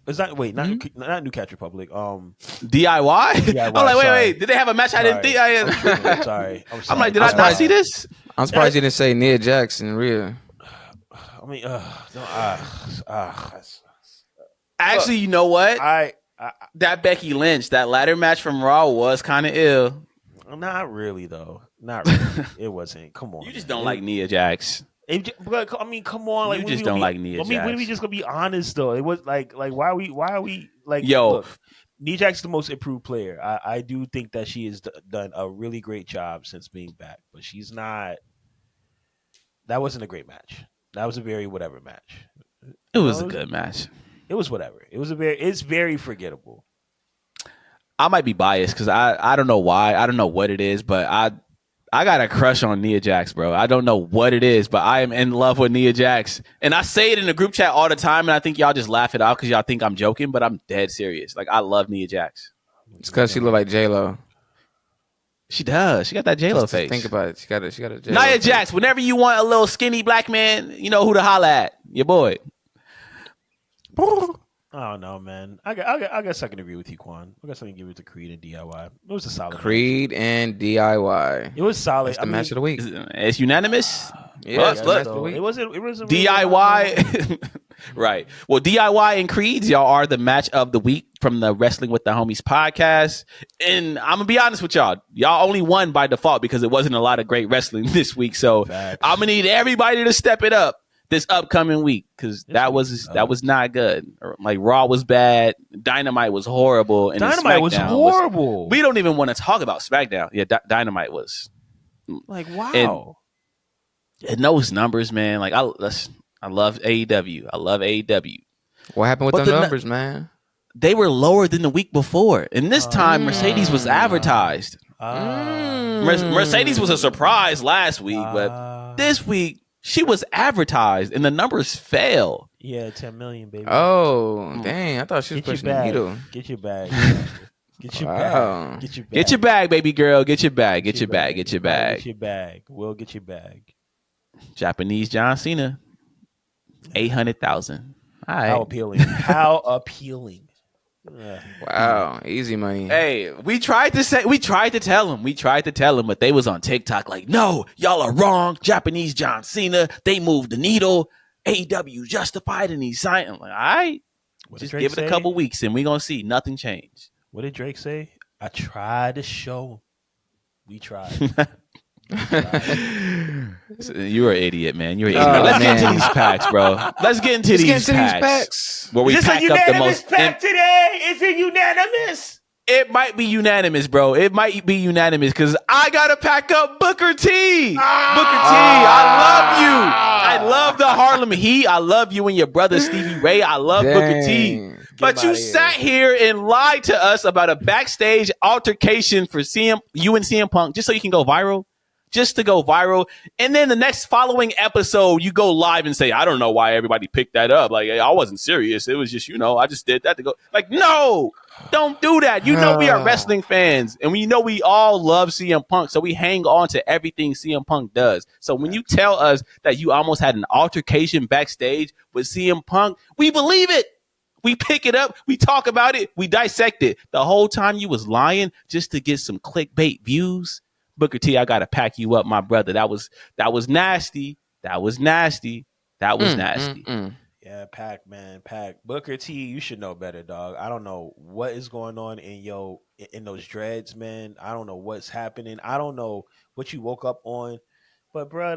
Is that not New Catch Republic? DIY? I'm like, wait. Did they have a match? Sorry. I didn't think. Sorry. I'm like, did I not see this? I'm surprised you didn't say Nia Jax and Rhea. I mean, actually, you know what? That Becky Lynch, that ladder match from Raw was kind of ill. Not really, though. Not really. It wasn't. Come on. You just don't like Nia Jax. But I mean, come on. Like, you just don't like Nia Jax. I mean, when are we just gonna be honest though? It was like why are we like? Yo, look, Nia Jax is the most improved player. I do think that she has done a really great job since being back, but she's not. That wasn't a great match. That was a very whatever match. It was a good match. It was whatever. It's very forgettable. I might be biased because I don't know why. I don't know what it is, but I got a crush on Nia Jax, bro. I don't know what it is, but I am in love with Nia Jax. And I say it in the group chat all the time, and I think y'all just laugh it out because y'all think I'm joking, but I'm dead serious. Like, I love Nia Jax. It's because she look like J-Lo. She does. She got that J-Lo face. Think about it. She got a J-Lo Nia Jax, whenever you want a little skinny black man, you know who to holla at. Your boy. I don't know, man. I guess I can agree with you, Qwan. I guess I can give it to Creed and DIY. It was a solid Creed match. And DIY. It was solid. That's the match of the week. It's unanimous. Yeah, it wasn't DIY. Right. Well, DIY and Creeds, y'all are the match of the week from the Wrestling with the Homies podcast. And I'm gonna be honest with y'all. Y'all only won by default because it wasn't a lot of great wrestling this week. So Facts. I'm gonna need everybody to step it up this upcoming week because that was not good. Like Raw was bad, Dynamite was horrible, and Dynamite was horrible. We don't even want to talk about SmackDown. Yeah, Dynamite was like wow. And those numbers, man. Like I love AEW. I love AEW. What happened with the numbers, man? They were lower than the week before, and this time Mercedes was advertised. Mercedes was a surprise last week, but this week she was advertised, and the numbers fell. Yeah, 10 million, baby. Oh, dang! I thought she was pushing the needle. Get your bag. Get your Wow. bag. Get your bag. Get your bag, baby girl. Get your bag. Get your bag. Get your bag. Get your bag. We'll get your bag. Japanese John Cena, 800,000. All right. How appealing! How appealing! Wow, easy money. Hey, we tried to tell him, but they was on TikTok like, no, y'all are wrong. Japanese John Cena, they moved the needle. AEW justified, and he signed. I'm like, all right, just give it a couple weeks, and we gonna see nothing change. What did Drake say? I tried to show. We tried. You're an idiot, man. You're an idiot. Let's get into these packs, bro. Let's get into these packs. Where we pack up the most. Pack today? Is it unanimous? It might be unanimous, bro. It might be unanimous because I gotta pack up Booker T. Booker T, I love you. I love the Harlem Heat. I love you and your brother Stevie Ray. I love Booker T. But you sat here and lied to us about a backstage altercation for you and CM Punk just so you can go viral. Just to go viral. And then the next following episode, you go live and say, I don't know why everybody picked that up. Like, I wasn't serious. It was just, I just did that to go. Like, no, don't do that. You know we are wrestling fans. And we know we all love CM Punk. So we hang on to everything CM Punk does. So when you tell us that you almost had an altercation backstage with CM Punk, we believe it. We pick it up. We talk about it. We dissect it. The whole time you was lying just to get some clickbait views. Booker T, I gotta pack you up, my brother. That was nasty. That was nasty. Yeah, Pac, man, Pac. Booker T, you should know better, dog. I don't know what is going on in those dreads, man. I don't know what's happening. I don't know what you woke up on. But bro,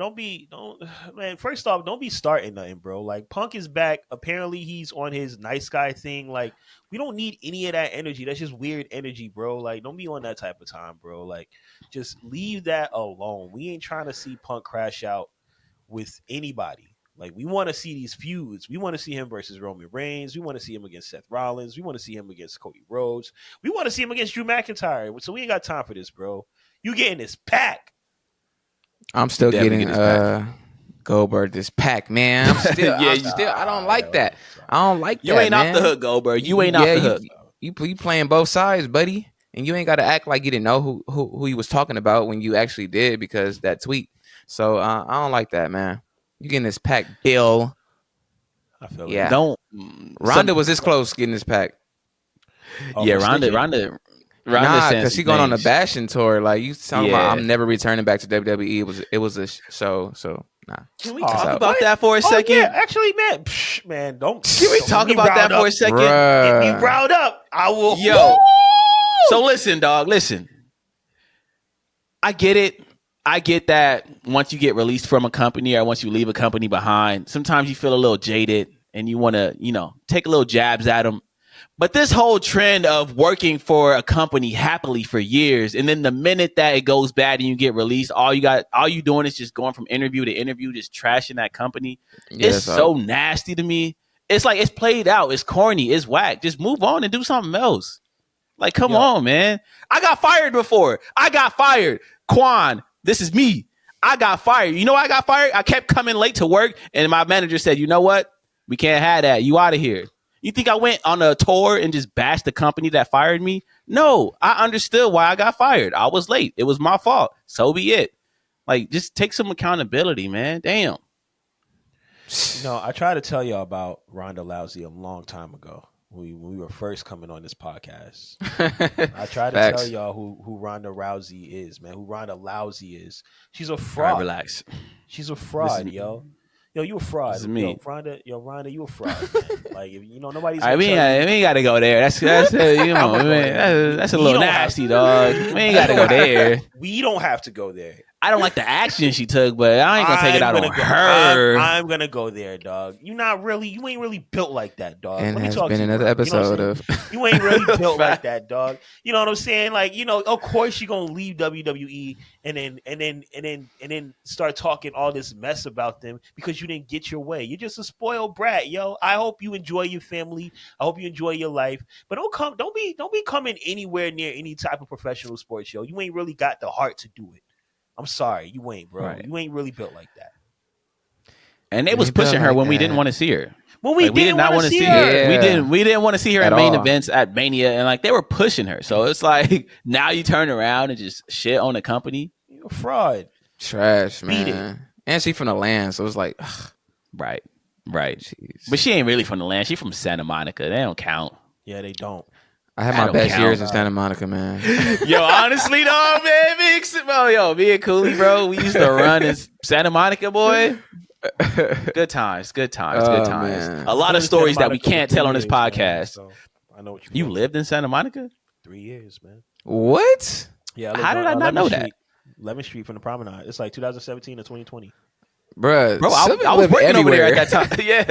first off, don't be starting nothing, bro. Like Punk is back. Apparently he's on his nice guy thing. Like, we don't need any of that energy. That's just weird energy, bro. Like, don't be on that type of time, bro. Like, just leave that alone. We ain't trying to see Punk crash out with anybody. Like, we want to see these feuds. We want to see him versus Roman Reigns. We want to see him against Seth Rollins. We want to see him against Cody Rhodes. We want to see him against Drew McIntyre. So we ain't got time for this, bro. You getting this pack. I'm still getting Goldberg this pack, man. I'm still, I don't like that. I don't like that. You ain't off the hook, Goldberg. You ain't off the hook. You playing both sides, buddy, and you ain't got to act like you didn't know who he was talking about when you actually did because that tweet. So I don't like that, man. You getting this pack, Bill? I feel yeah. Don't. Ronda was this close getting this pack. Yeah, Ronda. Nah, because she going on a bashing tour. Like you talking about, I'm never returning back to WWE. It was a show. So nah. Can we talk about that for a second? Yeah, actually, man, don't. Can we talk about that for a second? Get me riled up. I will. Yo. So listen, dog. Listen. I get it. I get that once you get released from a company or once you leave a company behind, sometimes you feel a little jaded and you want to, take a little jabs at them. But this whole trend of working for a company happily for years, and then the minute that it goes bad and you get released, all you doing is just going from interview to interview, just trashing that company. Yeah, it's so nasty to me. It's like it's played out. It's corny. It's whack. Just move on and do something else. Like, come on, man. I got fired before. Qwan, this is me. I got fired. You know why I got fired? I kept coming late to work, and my manager said, you know what? We can't have that. You out of here. You think I went on a tour and just bashed the company that fired me? No, I understood why I got fired. I was late. It was my fault. So be it. Like, just take some accountability, man. Damn. I tried to tell y'all about Ronda Rousey a long time ago. When we were first coming on this podcast. I tried to tell y'all who Ronda Rousey is, man. Who Ronda Rousey is. She's a fraud. Right, relax. She's a fraud, yo. Yo, you a fraud. This is me. Rhonda, you a fraud, man. Like, if, nobody's All right, gonna we tell you. ain't got to go there. That's you know, I'ma go there. that's a We little don't have nasty, to. dog. We ain't got to go there. We don't have to go there. I don't like the action she took, but I ain't gonna take it out on her. I'm gonna go there, dog. You ain't really built like that, dog. And Let me has talk been to you, another bro. episode of You ain't really built like that, dog. You know what I'm saying? Like, of course you're gonna leave WWE and then start talking all this mess about them because you didn't get your way. You're just a spoiled brat, yo. I hope you enjoy your family. I hope you enjoy your life. But don't be coming anywhere near any type of professional sports, yo. You ain't really got the heart to do it. I'm sorry, you ain't, bro. Right. You ain't really built like that. And they was pushing her when we didn't want to see her. When we did not want to see her. Yeah. We didn't want to see her at main events at Mania, and like they were pushing her. So it's like now you turn around and just shit on the company. You're a fraud. trash, Beat man. And she from the land, so it's like, ugh. Right. Jeez. But she ain't really from the land. She from Santa Monica. They don't count. Yeah, they don't. I had I my don't best count. years in Santa Monica, man. Yo, honestly though, man, me and Cooley, bro, we used to run in Santa Monica, boy. Good times. Man. A lot of stories that we can't tell on this podcast. Man, so I know what You lived in Santa Monica? 3 years, man. What? Yeah, How did I not know that? 11th Street from the Promenade. It's like 2017 to 2020. Bruh, Bro, I was working over there at that time. Yeah.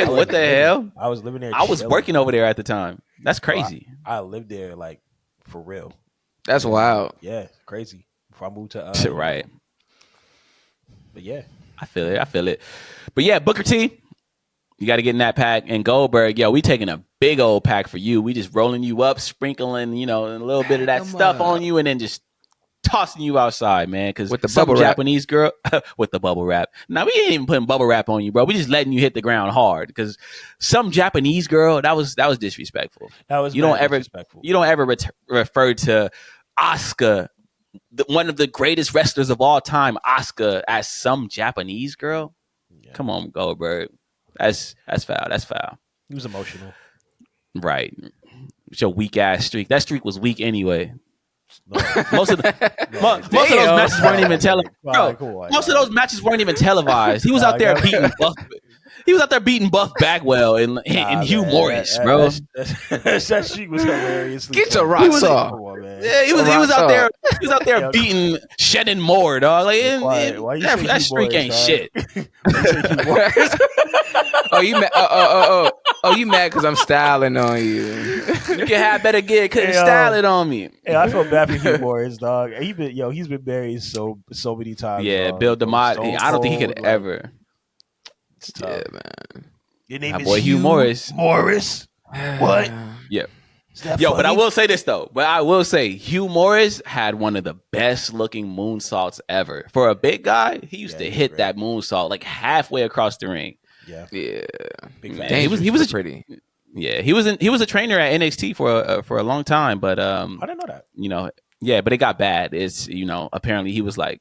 Oh, What the hell? I was living there. I was chilling. working over there at the time. That's crazy. I lived there like for real. That's wild. Yeah, crazy. Before I moved to Right. But yeah, I feel it. But yeah, Booker T, you got to get in that pack. And Goldberg, yo, we taking a big old pack for you. We just rolling you up, sprinkling, a little bit of that stuff on you, and then just tossing you outside, man. Because With the some bubble wrap. Japanese girl with the bubble wrap. Now we ain't even putting bubble wrap on you, bro. We just letting you hit the ground hard. Because some Japanese girl, that was disrespectful. that was You don't ever disrespectful. refer to Asuka, one of the greatest wrestlers of all time, Asuka, as some Japanese girl. Yeah. Come on, Goldberg. That's foul. That's foul. He was emotional. Right. It's your weak ass streak. That streak was weak anyway. No. Most of those matches weren't even televised. Most of those matches weren't even televised. He was out there beating Buff. He was out there beating Buff Bagwell and Hugh Morris, bro. That shit was hilarious. Get your rocks off. Yeah, he was out there. He was out there beating Shannon Moore, dog. Like that streak ain't shit. Oh, you mad? You mad because I'm styling on you? You can have better gear. Couldn't style it on me. Hey, I feel bad for Hugh Morris, dog. He's been buried so many times. Yeah, dog. Bill DeMott. I don't think he could Cold, ever. It's tough. Yeah, man. Your name My is boy Hugh Morris. Morris. What? Yep. Is that Yo, funny? but I will say this though. Hugh Morris had one of the best looking moonsaults ever. For a big guy, he used to hit that moonsault like halfway across the ring. Yeah. Big Man, fan. he was pretty. Yeah, he was a trainer at NXT for a long time, but I didn't know that. but it got bad. It's apparently he was like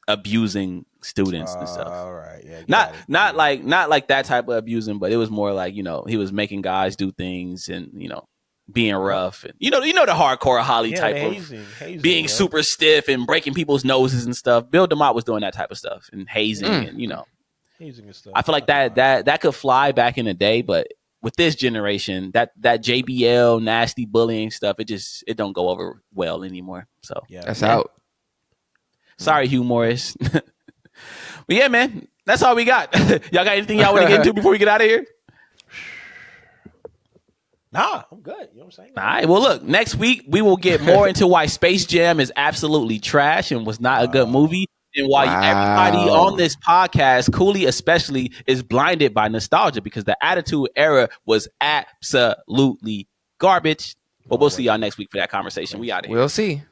abusing students and stuff. All right, yeah. Not like that type of abusing, but it was more like he was making guys do things and being rough and the hardcore Holly type hazing, of being super stiff and breaking people's noses and stuff. Bill DeMott was doing that type of stuff and hazing and hazing and stuff. I feel like that could fly back in the day, but with this generation, that JBL nasty bullying stuff, it don't go over well anymore. So That's out. Sorry, Hugh Morris. But yeah, man, that's all we got. Y'all got anything y'all want to get into before we get out of here? Nah, I'm good. You know what I'm saying? All right. Well, look, next week we will get more into why Space Jam is absolutely trash and was not a good movie. And why everybody on this podcast, Cooley especially, is blinded by nostalgia because the Attitude Era was absolutely garbage. But we'll see y'all next week for that conversation. We out of here. We'll see.